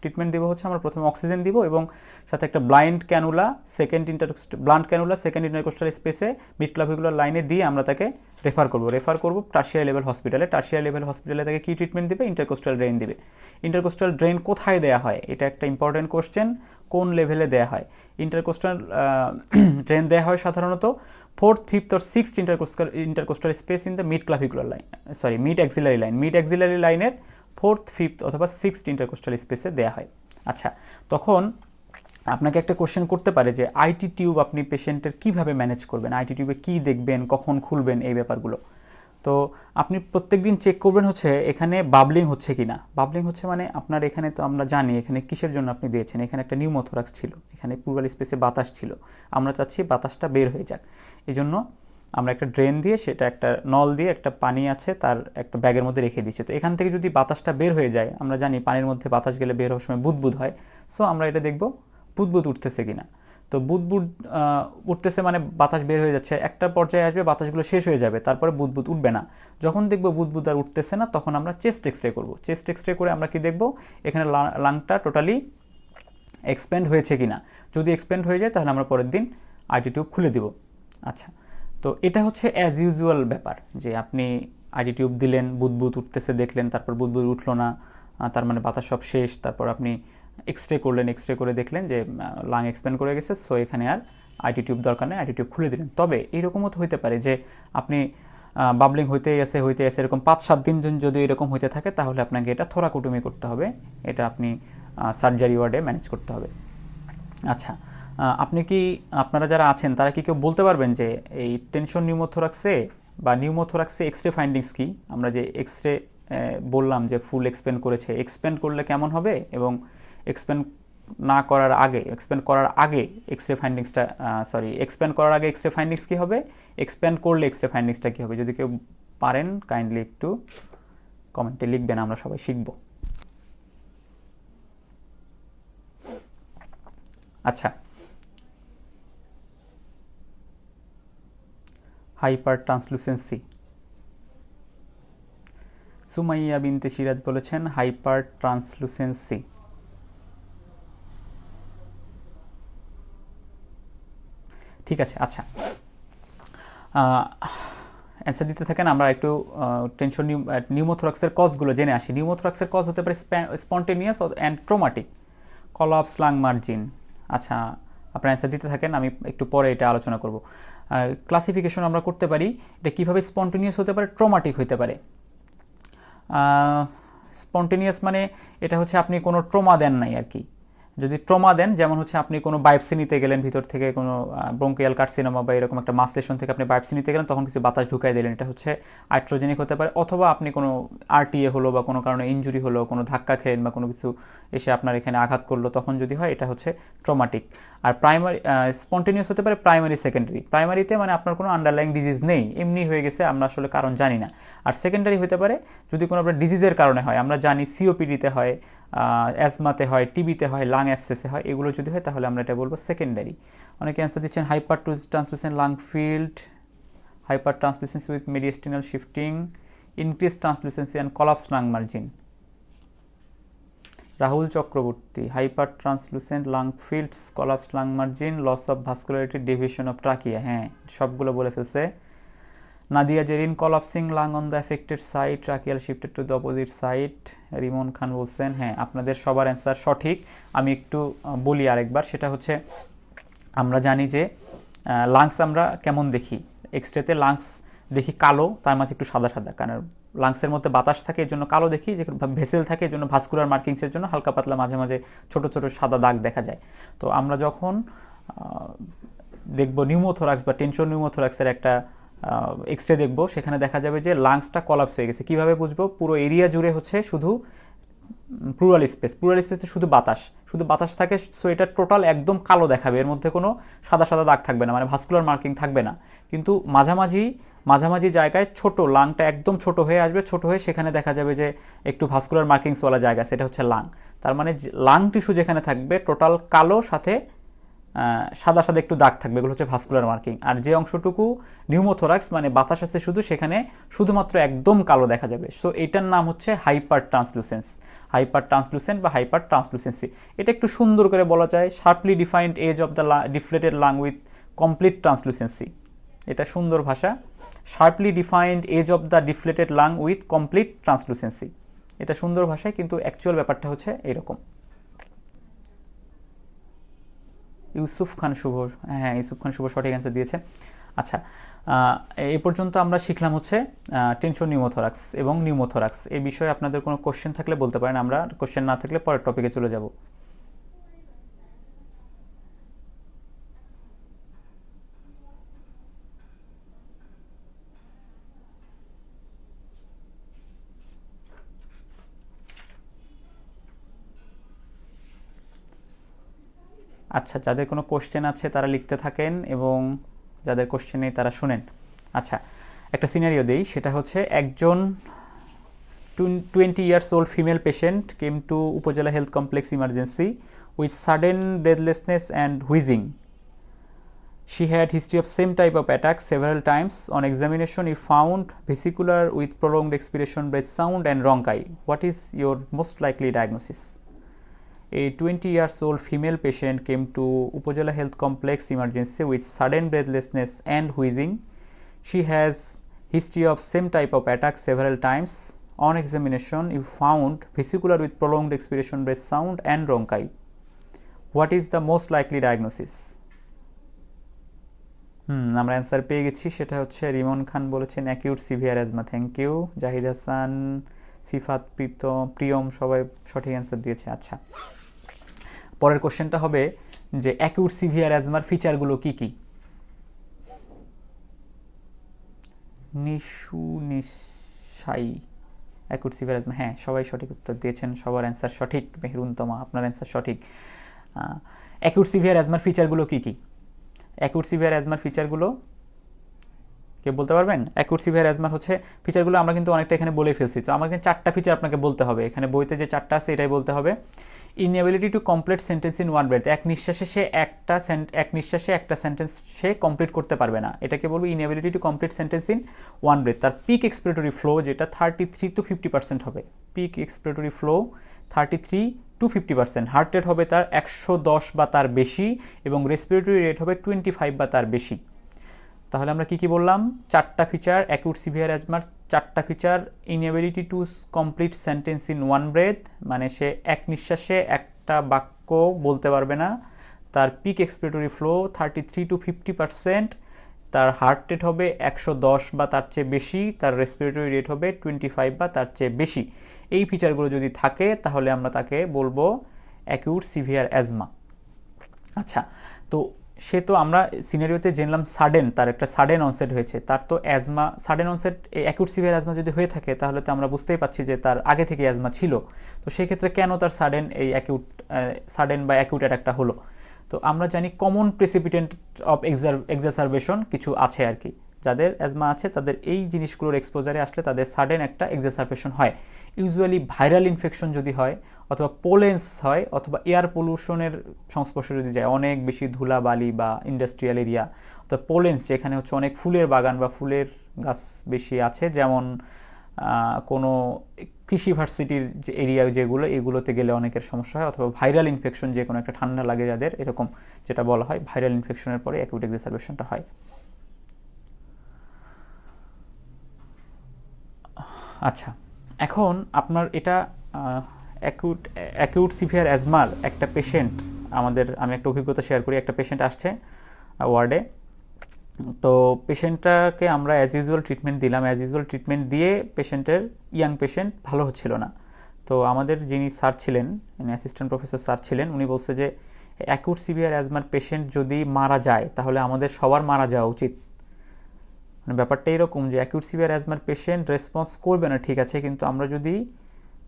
ট্রিটমেন্ট দিব হচ্ছে, আমরা প্রথমে অক্সিজেন দিব এবং সাথে একটা ব্লান্ট ক্যানুলা সেকেন্ড ইন্টারকোস্টাল স্পেসে মিড ক্লাভিকুলার লাইনে দিয়ে আমরা তাকে রেফার করব টার্সিয়ারি লেভেল হসপিটালে। টার্সিয়ারি লেভেল হসপিটালে তাকে কী ট্রিটমেন্ট দেবে? ইন্টারকোস্টাল ড্রেন দিবে। ইন্টারকোস্টাল ড্রেন কোথায় দেওয়া হয়? এটা একটা ইম্পর্টেন্ট কোশ্চেন। কোন লেভেলে দেওয়া হয়? ইন্টারকোস্টাল ড্রেন দেওয়া হয় সাধারণত 4th, 5th or 6th intercostal space in the mid axillary line. Mid axillary লাইনের 4th, 5th অথবা 6th ইন্টারকোস্টাল স্পেসে দেওয়া হয়। আচ্ছা, তখন আপনাকে একটা কোশ্চেন করতে পারে যে আইটি টিউব আপনি পেশেন্টের কীভাবে ম্যানেজ করবেন, আইটি টিউবে কী দেখবেন, কখন খুলবেন, এই ব্যাপারগুলো। তো আপনি প্রত্যেক দিন চেক করবেন হচ্ছে এখানে বাবলিং হচ্ছে কি না। বাবলিং হচ্ছে মানে আপনার এখানে, তো আমরা জানি এখানে কিসের জন্য আপনি দিয়েছেন, এখানে একটা নিউমোথোরাক্স ছিল, এখানে প্লুরাল স্পেসে বাতাস ছিল, আমরা চাচ্ছি বাতাসটা বের হয়ে যাক। এই জন্য আমরা একটা ড্রেন দিয়ে, সেটা একটা নল দিয়ে, একটা পানি আছে তার একটা ব্যাগের মধ্যে রেখে দিচ্ছি। তো এখান থেকে যদি বাতাসটা বের হয়ে যায়, আমরা জানি পানির মধ্যে বাতাস গেলে বের হওয়ার সময় বুদবুদ হয়। সো আমরা এটা দেখব বুদবুদ উঠতেছে কিনা। তো বুদবুদ উঠতেছে মানে বাতাস বের হয়ে যাচ্ছে, একটা পর্যায়ে আসবে বাতাসগুলো শেষ হয়ে যাবে, তারপরে বুদবুদ উঠবে না। যখন দেখবো বুদবুদ আর উঠতেছে না, তখন আমরা চেস্ট এক্সরে করব। চেস্ট এক্সরে করে আমরা কি দেখব? এখানে লাংটা টোটালি এক্সপ্যান্ড হয়েছে কিনা। যদি এক্সপ্যান্ড হয়ে যায়, তাহলে আমরা পরের দিন আইটি টিউব খুলে দিব। আচ্ছা, তো এটা হচ্ছে অ্যাজ ইউজুয়াল ব্যাপার, যে আপনি আইটি টিউব দিলেন, বুদবুদ উঠতেছে দেখলেন, তারপর বুদবুদ উঠলো না, তার মানে বাতাস সব শেষ। তারপর আপনি এক্সরে করলেন, এক্সরে করে দেখলেন যে লাং এক্সপ্যান্ড করে গেছে, সো এখানে আর আইটি টিউব দরকার নেই, আইটি টিউব খুলে দিলেন। তবে এইরকমও তো হইতে পারে যে আপনি বাবলিং হইতে আছে এরকম 5-7 দিন যদি এরকম হইতে থাকে, তাহলে আপনাকে এটা থোরাকোটমি করতে হবে, এটা আপনি সার্জারি ওয়ার্ডে ম্যানেজ করতে হবে। আচ্ছা, আপনি কি, আপনারা যারা আছেন তারা কি কেউ বলতে পারবেন যে এই টেনশন নিউমোথোরাক্সে বা নিউমোথোরাক্সে এক্সরে ফাইন্ডিংস কি? আমরা যে এক্সরে বললাম যে ফুল এক্সপ্যান্ড করেছে, এক্সপ্যান্ড করলে কেমন হবে এবং এক্সপ্যান্ড করার আগে এক্সরে ফাইন্ডিংসটা এক্সপ্যান্ড করার আগে এক্সরে ফাইন্ডিংস কী হবে, এক্সপ্যান্ড করলে এক্সরে ফাইন্ডিংসটা কী হবে? যদি কেউ পারেন কাইন্ডলি একটু কমেন্টে লিখবেন, আমরা সবাই শিখব। আচ্ছা, হাইপার ট্রান্সলুসেন্সি, সুমাইয়া বিনতে সিরাজ বলেছেন হাইপার ট্রান্সলুসেন্সি। ঠিক আছে, আচ্ছা অ্যান্সার দিতে থাকেন। আমরা একটু টেনশন নিউমোথোরাক্সের কজগুলো জেনে আসি। নিউমোথোরাক্সের কজ হতে পারে spontaneous and traumatic, collapse, lung margin. আচ্ছা আপনার অ্যান্সার দিতে থাকেন, আমি একটু পরে এটা আলোচনা করব। ক্লাসিফিকেশন আমরা করতে পারি এটা কীভাবে স্পন্টেনিয়াস হতে পারে, ট্রোমাটিক হতে পারে। স্পন্টেনিয়াস মানে এটা হচ্ছে আপনি কোনো ট্রমা দেন নাই আর কি। যদি ট্রমা দেন, যেমন হচ্ছে আপনি কোনো বায়োপসি নিতে গেলেন, ভিতর থেকে কোনো ব্রঙ্কিয়াল কার্সিনোমা বা এরকম একটা মাসলেশন থেকে আপনি বায়োপসি নিতে গেলেন, তখন কিছু বাতাস ঢুকাই দিলেন, এটা হচ্ছে আইট্রোজেনিক হতে পারে। অথবা আপনি কোনো আরটিএ হলো বা কোনো কারণে ইনজুরি হলো, কোনো ধাক্কা খেলেন বা কোনো কিছু এসে আপনার এখানে আঘাত করলো, তখন যদি হয় এটা হচ্ছে ট্রমাটিক। আর প্রাইমারি স্পন্টেনিয়াস হতে পারে প্রাইমারি, সেকেন্ডারি। প্রাইমারিতে মানে আপনার কোনো আন্ডারলাইং ডিজিজ নেই, এমনি হয়ে গেছে, আমরা আসলে কারণ জানি না। আর সেকেন্ডারি হতে পারে যদি কোনো আপনার ডিজিজের কারণে হয়, আমরা জানি সিওপিডিতে হয়, অ্যাজমাতে হয়, টিবিতে হয়, লাং অ্যাবসেসে হয়, এগুলো যদি হয় তাহলে আমরা এটা বলবো সেকেন্ডারি। অনেকে অ্যান্সার দিচ্ছেন hyper translucent lung field, hyper translucency with mediastinal shifting, increase translucency and collapse lung margin. Rahul Chakraborty, hyper translucent lung fields, collapse lung margin, loss of vascularity, deviation of trachea. হ্যাঁ সবগুলো বলে ফেলছে। Nadia Jerin, collapsing lung on the affected side, tracheal shifted to the opposite side. Rimon Khan বলছেন হ্যাঁ আপনাদের সবার answer সঠিক। আমি একটু বলি আরেকবার, সেটা হচ্ছে আমরা জানি যে লাংস আমরা কেমন দেখি, এক্সরেতে লাংস দেখি কালো, তার মাঝে একটু সাদা সাদা, কারণ লাংসের মধ্যে বাতাস থাকে এর জন্য কালো দেখি, যে ভেসেল থাকে এর জন্য ভাস্কুলার মার্কিংসের জন্য হালকা পাতলা মাঝে মাঝে ছোট ছোট সাদা দাগ দেখা যায়। তো আমরা যখন দেখব নিউমোথোরাক্স বা টেনশন নিউমোথোরাক্সের একটা এক্সরে দেখব, সেখানে দেখা যাবে যে লাংসটা কলাপস হয়ে গেছে। কীভাবে বুঝবো? পুরো এরিয়া জুড়ে হচ্ছে শুধু প্লুরাল স্পেসে শুধু বাতাস থাকে, সো এটা টোটাল একদম কালো দেখাবে, এর মধ্যে কোনো সাদা সাদা দাগ থাকবে না, মানে ভাস্কুলার মার্কিং থাকবে না। কিন্তু মাঝামাঝি জায়গায় ছোট, লাংটা একদম ছোট হয়ে আসবে, ছোট হয়ে সেখানে দেখা যাবে যে একটু ভাস্কুলার মার্কিংসওয়ালা জায়গা, সেটা হচ্ছে লাং। তার মানে লাং টিস্যু যেখানে থাকবে টোটাল কালো, সাথে সাদা সাদা একটু দাগ থাকবে, এগুলো হচ্ছে ভাস্কুলার মার্কিং। আর যে অংশটুকু নিউমোথোরাক্স মানে বাতাস আছে শুধু, সেখানে শুধুমাত্র একদম কালো দেখা যাবে। সো এটার নাম হচ্ছে হাইপার ট্রান্সলুসেন্ট বা হাইপার ট্রান্সলুসেন্সি। এটা একটু সুন্দর করে বলা যায়, sharply defined edge of the deflated lung with complete translucency. এটা সুন্দর ভাষা, sharply defined edge of the deflated lung with complete translucency. এটা সুন্দর ভাষায়, কিন্তু অ্যাকচুয়াল ব্যাপারটা হচ্ছে এরকম। ইউসুফ খান শুভ, হ্যাঁ ইউসুফ খান শুভ সঠিক অ্যান্সার দিয়েছে। আচ্ছা এই পর্যন্ত আমরা শিখলাম হচ্ছে টেনশন নিউমোথোরাক্স এবং নিউমোথোরাক্স। এই বিষয়ে আপনাদের কোনো কোশ্চেন থাকলে বলতে পারেন, আমরা কোশ্চেন না থাকলে পরের টপিকে চলে যাব। আচ্ছা যাদের কোনো কোশ্চেন আছে তারা লিখতে থাকেন, এবং যাদের কোশ্চেন নেই তারা শুনেন। আচ্ছা একটা সিনারিও দেই, সেটা হচ্ছে একজন 20 years old female patient came to Upazila Health Complex emergency with sudden breathlessness and wheezing. She had history of same type of attack several times. On examination, he found vesicular with prolonged expiration, breath sound and rhonchi. What is your most likely diagnosis? A 20 years old female patient came to Upazila Health Complex emergency with sudden breathlessness and wheezing. She has history of same type of attack several times. On examination, you found vesicular with prolonged expiration, breath sound and rhonchi. What is the most likely diagnosis? আমরা answer পেয়ে গেছি, সেটা হচ্ছে রিমন খান বলেছেন acute severe asthma. Thank you. Zahid Hasan, Sifat, Priyam সবাই সঠিক answer দিয়েছে। আচ্ছা পরের কোশ্চেনটা হবে যে অ্যাকিউট সিভিয়ার অ্যাজমার ফিচারগুলো কি কি? নিশাই, অ্যাকিউট সিভিয়ার অ্যাজমা, হ্যাঁ সবাই সঠিক উত্তর দিয়েছেন, সবার অ্যান্সার সঠিক। মেহরুনতমা আপনার অ্যান্সার সঠিক। অ্যাকিউট সিভিয়ার অ্যাজমার ফিচারগুলো কি কি? অ্যাকিউট সিভিয়ার অ্যাজমার ফিচারগুলো কে বলতে পারবেন? অ্যাকিউট সিভিয়ার অ্যাজমার হচ্ছে ফিচারগুলো আমরা কিন্তু অনেকটা এখানে বলে ফেলছি, তো আমাকে 4টা ফিচার আপনাকে বলতে হবে, এখানে বইতে যে 4টা আছে এটাই বলতে হবে। Inability to complete sentence in one breath, এক নিঃশ্বাসে একটা সেন্টেন্স সে কমপ্লিট করতে পারবে না, এটাকে বলবো inability to complete sentence in one breath. তার পিক এক্সপিরেটরি ফ্লো যেটা 33 to 50% হবে, peak expiratory flow 33 to 50%, heart rate হবে তার 110 বা তার বেশি এবং রেসপিরেটরি রেট হবে 25 বা তার বেশি। তাহলে আমরা কি বললাম? 4টা ফিচার অ্যাকিউট সিভিয়ার অ্যাজমার, 4টা feature: inability to complete sentence in one breath, মানে সে এক নিঃশ্বাসে একটা বাক্য বলতে পারবে না, তার পিক এক্সপিরেটরি ফ্লো 33 to 50%, তার হার্ট রেট হবে 110 বা তার চেয়ে বেশি, তার রেসপিরেটরি রেট হবে 25 বা তার চেয়ে বেশি। এই ফিচারগুলো যদি থাকে তাহলে আমরা তাকে বলবো অ্যাকিউট সিভিয়ার অ্যাজমা। আচ্ছা, তো সে তো আমরা সিনারিওতে জানলাম সাডেন, তার একটা সাডেন অনসেট হয়েছে, তার তো asthma sudden onset acute severe asthma যদি হয়ে থাকে তাহলে তো আমরা বুঝতেই পারছি যে তার আগে থেকে অ্যাজমা ছিল। তো সেই ক্ষেত্রে কেন তার সাডেন এই অ্যাকিউট সাডেন বা অ্যাকিউট অ্যাটাকটা হলো? তো আমরা জানি কমন প্রেসিপিটেন্ট অফ এক্সাসারবেশন কিছু আছে আর কি, যাদের অ্যাজমা আছে তাদের এই জিনিসগুলোর এক্সপোজারে আসলে তাদের সাডেন একটা এক্সাসারবেশন হয়। ইউজুয়ালি ভাইরাল ইনফেকশন যদি হয়, অথবা পোলেন্স হয়, অথবা এয়ার পলিউশনের সংস্পর্শে যদি যায়, অনেক বেশি ধুলাবালি বা ইন্ডাস্ট্রিয়াল এরিয়া, অথবা পোলেন্স যেখানে হচ্ছে অনেক ফুলের বাগান বা ফুলের গাছ বেশি আছে, যেমন কোনো কৃষি ভার্সিটির যে এরিয়া যেগুলো, এগুলোতে গেলে অনেকের সমস্যা হয়, অথবা ভাইরাল ইনফেকশন যে কোনো একটা ঠান্ডা লাগে যাদের, এরকম যেটা বলা হয় ভাইরাল ইনফেকশনের পরে অ্যাকিউট এক্সাসারবেশনটা হয়। আচ্ছা, এখন আপনার এটা অ্যাকিউট সিভিয়ার অ্যাজমার একটা পেশেন্ট, আমি একটা অভিজ্ঞতা শেয়ার করি। একটা পেশেন্ট আসছে ওয়ার্ডে, তো পেশেন্টটাকে আমরা অ্যাজ ইউজুয়াল ট্রিটমেন্ট দিলাম। অ্যাজ ইউজুয়াল ট্রিটমেন্ট দিয়ে পেশেন্টের, ইয়াং পেশেন্ট, ভালো হচ্ছিল না। তো আমাদের যিনি স্যার ছিলেন, অ্যাসিস্ট্যান্ট প্রফেসর স্যার ছিলেন, উনি বলছে যে অ্যাকিউট সিভিয়ার অ্যাজমার পেশেন্ট যদি মারা যায় তাহলে আমাদের সবার মারা যাওয়া উচিত। মানে ব্যাপারটা এরকম যে অ্যাকিউট সিভিয়ার অ্যাজমার পেশেন্ট রেসপন্স করবে না, ঠিক আছে, কিন্তু আমরা যদি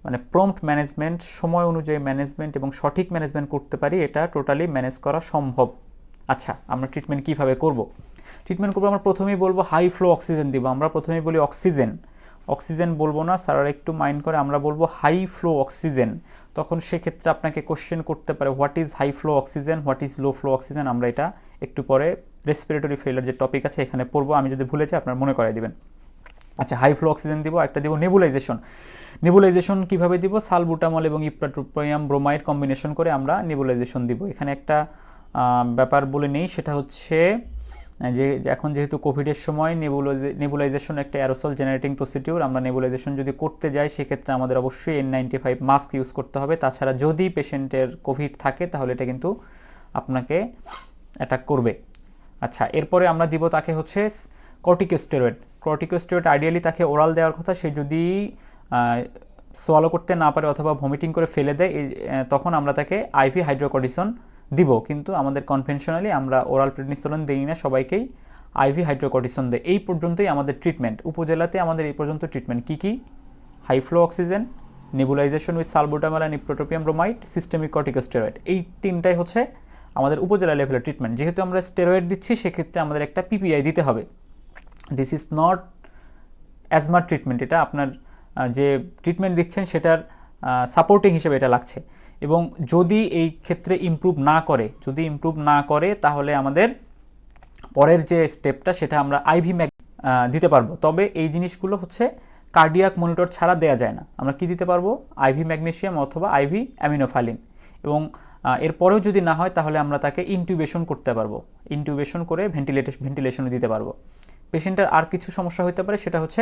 মানে প্রম্পট ম্যানেজমেন্ট, সময় অনুযায়ী ম্যানেজমেন্ট এবং সঠিক ম্যানেজমেন্ট করতে পারি, এটা টোটালি ম্যানেজ করা সম্ভব। আচ্ছা, আমরা ট্রিটমেন্ট কিভাবে করব? ট্রিটমেন্ট করবো, আমরা প্রথমেই বলবো হাই ফ্লো অক্সিজেন দিব। আমরা প্রথমেই বলি অক্সিজেন বলবো না, স্যাররা একটু মাইন্ড করে, আমরা বলবো হাই ফ্লো অক্সিজেন। তখন সেক্ষেত্রে আপনাকে কোশ্চেন করতে পারে what is high flow oxygen, what is low flow oxygen. আমরা এটা একটু পরে রেসপিরেটরি ফেলার যে টপিক আছে এখানে পড়বো, আমি যদি ভুলে যাই আপনার মনে করাই দিবেন। আচ্ছা, হাই ফ্লো অক্সিজেন দিব। একটা দিব নেবুলাইজেশন কিভাবে দিব? সালবুটামল এবং ইপ্রাটোপিয়াম ব্রোমাইড কম্বিনেশন করে আমরা নেবুলাইজেশন দিব। এখানে একটা ব্যাপার বলে নেই, সেটা হচ্ছে যে এখন যেহেতু কোভিডের সময় নেবুলাইজেশন একটা অ্যারোসল জেনারেটিং প্রসিডিউর, আমরা নেবুলাইজেশন যদি করতে যাই সেক্ষেত্রে আমাদের অবশ্যই N95 মাস্ক ইউজ করতে হবে। তাছাড়া যদি পেশেন্টের কোভিড থাকে তাহলে এটা কিন্তু আপনাকে অ্যাটাক করবে। আচ্ছা, এরপরে আমরা দিব তাকে হচ্ছে কর্টিকোস্টেরয়েড আইডিয়ালি তাকে ওরাল দেওয়ার কথা। সে যদি সোয়ালো করতে না পারে অথবা ভমিটিং করে ফেলে দেয়, তখন আমরা তাকে আইভি হাইড্রোকর্টিসন দিব। কিন্তু আমাদের কনভেনশনালি আমরা ওরাল প্রেডনিসোলোন দিই না, সবাইকেই আইভি হাইড্রোকর্টিসন দেয়। এই পর্যন্তই আমাদের ট্রিটমেন্ট। উপজেলাতে আমাদের এই পর্যন্ত ট্রিটমেন্ট কি? High flow oxygen, nebulization with salbutamol and ipratropium bromide, systemic corticosteroid. এই তিনটাই হচ্ছে আমাদের উপজেলা লেভেলের ট্রিটমেন্ট। যেহেতু আমরা স্টেরয়েড দিচ্ছি সেক্ষেত্রে আমাদের একটা পিপিআই দিতে হবে। দিস ইজ নট অ্যাজমার ট্রিটমেন্ট, এটা আপনার যে ট্রিটমেন্ট দিচ্ছেন সেটার সাপোর্টিং হিসেবে এটা লাগছে। এবং যদি এই ক্ষেত্রে ইমপ্রুভ না করে তাহলে আমাদের পরের যে স্টেপটা সেটা আমরা আইভি দিতে পারবো। তবে এই জিনিসগুলো হচ্ছে কার্ডিয়াক মনিটর ছাড়া দেয়া যায় না। আমরা কি দিতে পারবো? আইভি ম্যাগনেসিয়াম অথবা আইভি অ্যামিনোফাইলিন। এবং এরপরেও যদি না হয় তাহলে আমরা তাকে ইনটিউবেশন করতে পারবো, ইনটিউবেশন করে ভেন্টিলেশনও দিতে পারবো। পেশেন্টের আর কিছু সমস্যা হতে পারে, সেটা হচ্ছে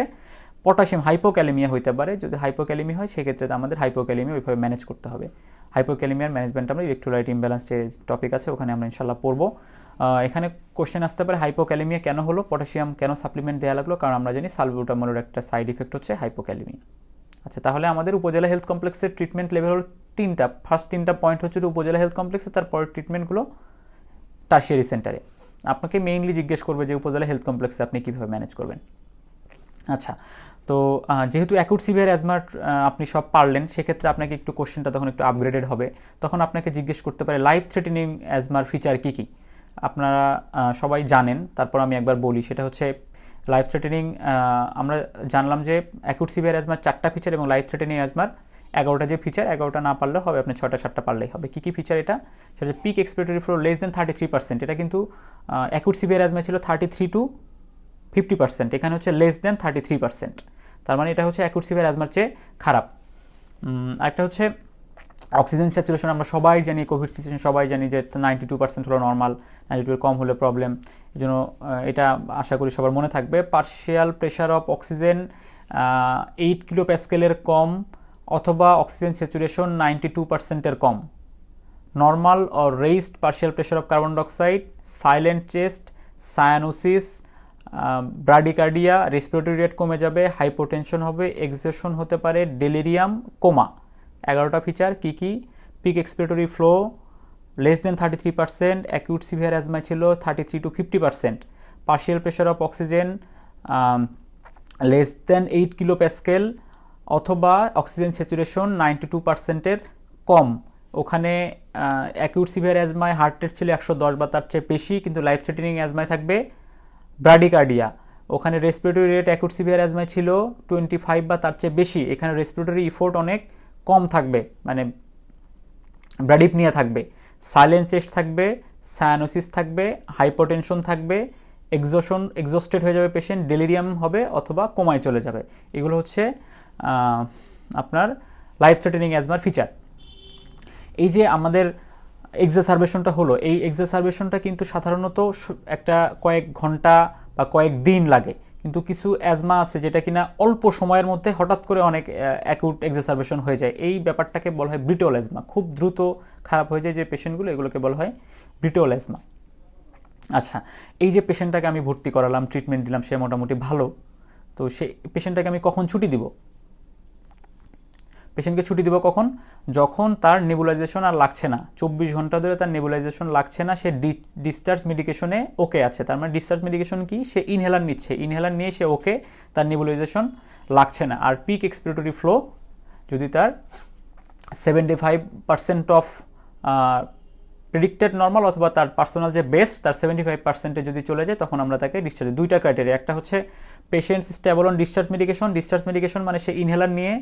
পটাশিয়াম হাইপোক্যালেমিয়া হতে পারে। যদি হাইপোক্যালেমিয়া হয় সেক্ষেত্রে আমাদের হাইপোক্যালেমিয়া ওইভাবে ম্যানেজ করতে হবে। হাইপোক্যালেমিয়ার ম্যানেজমেন্ট আমরা ইলেকট্রোলাইট ইমব্যালেন্স যে টপিক আছে ওখানে আমরা ইনশাল্লাহ পড়বো। এখানে কোশ্চেন আসতে পারে হাইপোক্যালেমিয়া কেন হলো, পটাশিয়াম কেন সাপ্লিমেন্ট দেওয়া লাগলো? কারণ আমরা জানি সালবুটামলের একটা সাইড ইফেক্ট হচ্ছে হাইপোক্যালেমিয়া। আচ্ছা, তাহলে আমাদের উপজেলা হেলথ কমপ্লেক্সের ট্রিটমেন্ট লেভেল হলো তিনটা। ফার্স্ট তিনটা পয়েন্ট হচ্ছে উপজেলা হেলথ কমপ্লেক্সে, তারপর ট্রিটমেন্টগুলো টারশিয়ারি সেন্টারে। আপনাকে মেইনলি জিজ্ঞেস করবে যে উপজেলা হেলথ কমপ্লেক্সে আপনি কীভাবে ম্যানেজ করবেন। আচ্ছা, তো যেহেতু অ্যাকিউট সিভিয়ার অ্যাজমার আপনি সব পারলেন, সেক্ষেত্রে আপনাকে একটু কোশ্চেনটা তখন একটু আপগ্রেডেড হবে। তখন আপনাকে জিজ্ঞেস করতে পারে লাইফ থ্রেটেনিং অ্যাজমার ফিচার কী? আপনারা সবাই জানেন, তারপর আমি একবার বলি। সেটা হচ্ছে লাইফ থ্রেটেনিং, আমরা জানলাম যে অ্যাকিউট সিভিয়ার অ্যাজমার 4টা ফিচার এবং লাইফ থ্রেটেনিং অ্যাজমার 11টা যে ফিচার, 11টা না পারলেও হবে, আপনি 6টা 7টা পারলেই হবে। কী ফিচার এটা? সেটা peak expiratory flow less than 33%। এটা কিন্তু অ্যাকিউট সিভিয়ার অ্যাজমা ছিল 33 to 50%, এখানে হচ্ছে লেস দেন 33%। তার মানে এটা হচ্ছে অ্যাকিউট সিভিয়ার অ্যাজমার চেয়ে খারাপ। আরেকটা হচ্ছে অক্সিজেন স্যাচুরেশন আমরা সবাই জানি, কোভিড সিচুয়েশন সবাই জানি যে 92% হলো নর্মাল, 92 কম হলে প্রবলেম। এই জন্য এটা আশা করি সবার মনে থাকবে। Partial pressure of oxygen 8 kilo প্যাসকেলের কম অথবা অক্সিজেন স্যাচুরেশন 92%-এর কম। Normal or raised partial pressure of carbon dioxide, silent chest, cyanosis, bradycardia, respiratory rate কমে যাবে, হাইপোটেনশন হবে, এক্সজশন হতে পারে, ডেলিরিয়াম, কোমা। 11টা ফিচার কি কি? Peak expiratory flow less than 33%, acute severe asthma ছিল 33 to 50%, partial pressure of oxygen less than 8 kilopascal অথবা oxygen saturation 92%-এর কম। ওখানে অ্যাকিউট সিভিয়ার অ্যাজমায় হার্ট রেট ছিল 110 বা তার চেয়ে বেশি, কিন্তু লাইফ থ্রেটেনিং অ্যাজমায় থাকবে ব্রাডিকার্ডিয়া। ওখানে রেসপিরেটরি রেট অ্যাকিউট সিভিয়ার অ্যাজমায় ছিল 25 বা তার চেয়ে বেশি, এখানে রেসপিরেটরি ইফোর্ট অনেক কম থাকবে, মানে ব্র্যাডিপনিয়া থাকবে, সাইলেন্ট চেস্ট থাকবে, সায়ানোসিস থাকবে, হাইপোটেনশন থাকবে, এক্সস্টেড হয়ে যাবে পেশেন্ট, ডেলিরিয়াম হবে অথবা কোমায় চলে যাবে। এগুলো হচ্ছে আপনার লাইফ থ্রেটেনিং অ্যাজমার ফিচার। এই যে আমাদের এক্সাসারবেশনটা হলো, এই এক্সাসারবেশনটা কিন্তু সাধারণত একটা কয়েক ঘন্টা বা কয়েক দিন লাগে, কিন্তু কিছু অ্যাজমা আছে যেটা কিনা অল্প সময়ের মধ্যে হঠাৎ করে অনেক অ্যাকিউট এক্সাসারবেশন হয়ে যায়। এই ব্যাপারটাকে বলা হয় ব্রিটল অ্যাজমা। খুব দ্রুত খারাপ হয়ে যায় যে পেশেন্টগুলো, এগুলোকে বলা হয় ব্রিটল অ্যাজমা। আচ্ছা, এই যে পেশেন্টটাকে আমি ভর্তি করালাম, ট্রিটমেন্ট দিলাম, সে মোটামুটি ভালো, তো সেই পেশেন্টটাকে আমি কখন ছুটি দিব? পেশেন্টকে ছুটি দিব কখন? যখন তার নেবুলাইজেশন আর লাগছে না, 24 ঘন্টা ধরে তার নেবুলাইজেশন লাগছে না, সে ডিসচার্জ মেডিকেশনে ওকে আছে। তার মানে ডিসচার্জ মেডিকেশন কি? সে ইনহেলার নিচ্ছে, ইনহেলার নিয়ে সে ওকে, তার নেবুলাইজেশন লাগছে না। আর পিক এক্সপিরেটরি ফ্লো যদি তার 75% অফ প্রেডিক্টেড নর্মাল অথবা তার পার্সোনাল যে বেস্ট তার 75%-এ যদি চলে যায়, তখন আমরা তাকে ডিসচার্জ। দুইটা ক্রাইটেরিয়া, একটা হচ্ছে patient stable on discharge medication, discharge medication মানে সে ইনহেলার নিয়ে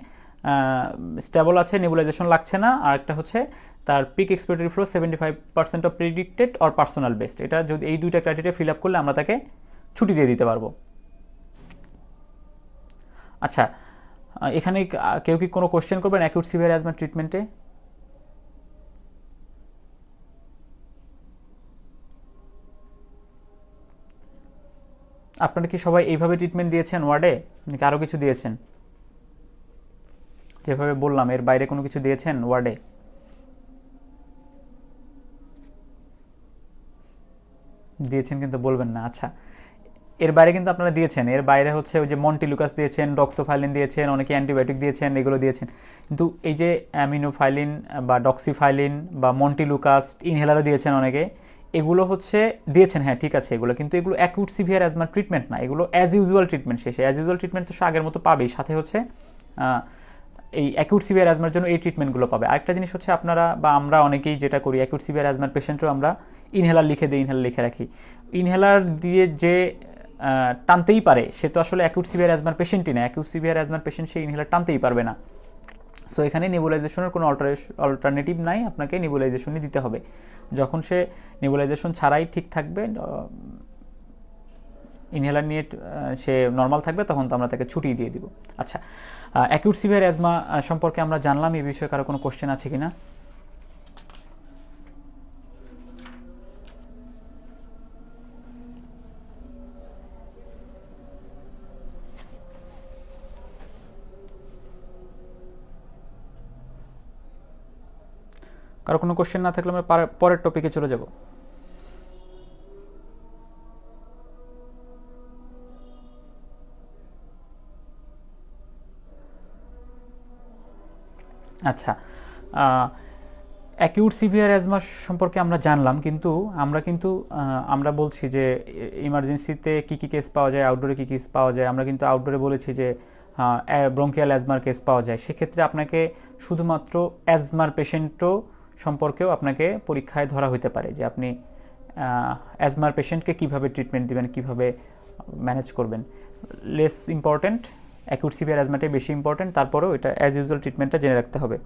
স্টেবল আছে, নেবুলাইজেশন লাগছে না। আর একটা হচ্ছে তার peak expiratory flow 75% of predicted or personal best. এটা যদি এই দুইটা ক্রাইটেরিয়া ফিল আপ করলে আমরা তাকে ছুটি দিয়ে দিতে পারবো। আচ্ছা, এখানে কেউ কি কোনো কোশ্চেন করবেন অ্যাকিউট সিভিয়ার অ্যাজমা ট্রিটমেন্টে? আপনারা কি সবাই এইভাবে ট্রিটমেন্ট দিয়েছেন ওয়ার্ডে, নাকি আরও কিছু দিয়েছেন? যেভাবে বললাম এর বাইরে কোনো কিছু দিয়েছেন ওয়ার্ডে? দিয়েছেন কিন্তু বলবেন না। আচ্ছা, এর বাইরে কিন্তু আপনারা দিয়েছেন, এর বাইরে হচ্ছে ওই যে মন্টিলুকাস দিয়েছেন, ডক্সোফাইলিন দিয়েছেন, অনেকে অ্যান্টিবায়োটিক দিয়েছেন, এগুলো দিয়েছেন। কিন্তু এই যে অ্যামিনোফাইলিন বা ডক্সিফাইলিন বা মন্টিলুকাস, ইনহেলারও দিয়েছেন অনেকে, এগুলো হচ্ছে দিয়েছেন, হ্যাঁ ঠিক আছে এগুলো, কিন্তু এগুলো অ্যাকিউট সিভিয়ার অ্যাজমার ট্রিটমেন্ট না, এগুলো অ্যাজ ইউজুয়াল ট্রিটমেন্ট। শেষে অ্যাজ ইউজুয়াল ট্রিটমেন্ট তো সে আগের মতো পাবেই, সাথে হচ্ছে এই অ্যাকিউট সিভিয়ার অ্যাজমার জন্য এই ট্রিটমেন্টগুলো পাবে। আরেকটা জিনিস হচ্ছে আপনারা বা আমরা অনেকেই যেটা করি, অ্যাকিউট সিভিয়ার অ্যাজমার পেশেন্টও আমরা ইনহেলার লিখে দিই, ইনহেলার লিখে রাখি। ইনহেলার দিয়ে যে টানতেই পারে সে তো আসলে অ্যাকিউট সিভিয়ার অ্যাজমার পেশেন্টই না, অ্যাকিউট সিভিয়ার অ্যাজমার পেশেন্ট সে ইনহেলার টানতেই পারবে না। সো এখানে নেবুলাইজেশনের কোনো অল্টারনেটিভ নাই, আপনাকে নেবুলাইজেশনই দিতে হবে। যখন সে নেবুলাইজেশন ছাড়াই ঠিক থাকবে, ইনহেলার নিয়ে সে নর্মাল থাকবে, তখন তো আমরা তাকে ছুটি দিয়ে দিব। আচ্ছা, অ্যাকিউট সিভিয়ার অ্যাজমা সম্পর্কে আমরা জানলাম। এই বিষয়ে কারো কোনো কোশ্চেন আছে কিনা? কারো কোনো কোশ্চেন না থাকলে আমরা পরের টপিকে চলে যাব। আচ্ছা, অ্যাকিউট সিভিয়ার অ্যাজমা সম্পর্কে আমরা জানলাম, কিন্তু আমরা বলছি যে ইমার্জেন্সিতে কী কী কেস পাওয়া যায়, আউটডোরে কী কেস পাওয়া যায়। আমরা কিন্তু আউটডোরে বলেছি যে ব্রঙ্কিয়াল অ্যাজমার কেস পাওয়া যায়। সেক্ষেত্রে আপনাকে শুধুমাত্র অ্যাজমার পেশেন্টও সম্পর্কেও আপনাকে পরীক্ষায় ধরা হতে পারে যে আপনি অ্যাজমার পেশেন্টকে কীভাবে ট্রিটমেন্ট দিবেন, কীভাবে ম্যানেজ করবেন। লেস ইম্পর্ট্যান্ট, অ্যাকিউট সিভিয়ার অ্যাজমাটাই বেশি ইম্পর্ট্যান্ট, তারপরেও এটা অ্যাজ ইউজুয়াল ট্রিটমেন্টটা জেনে রাখতে হবে।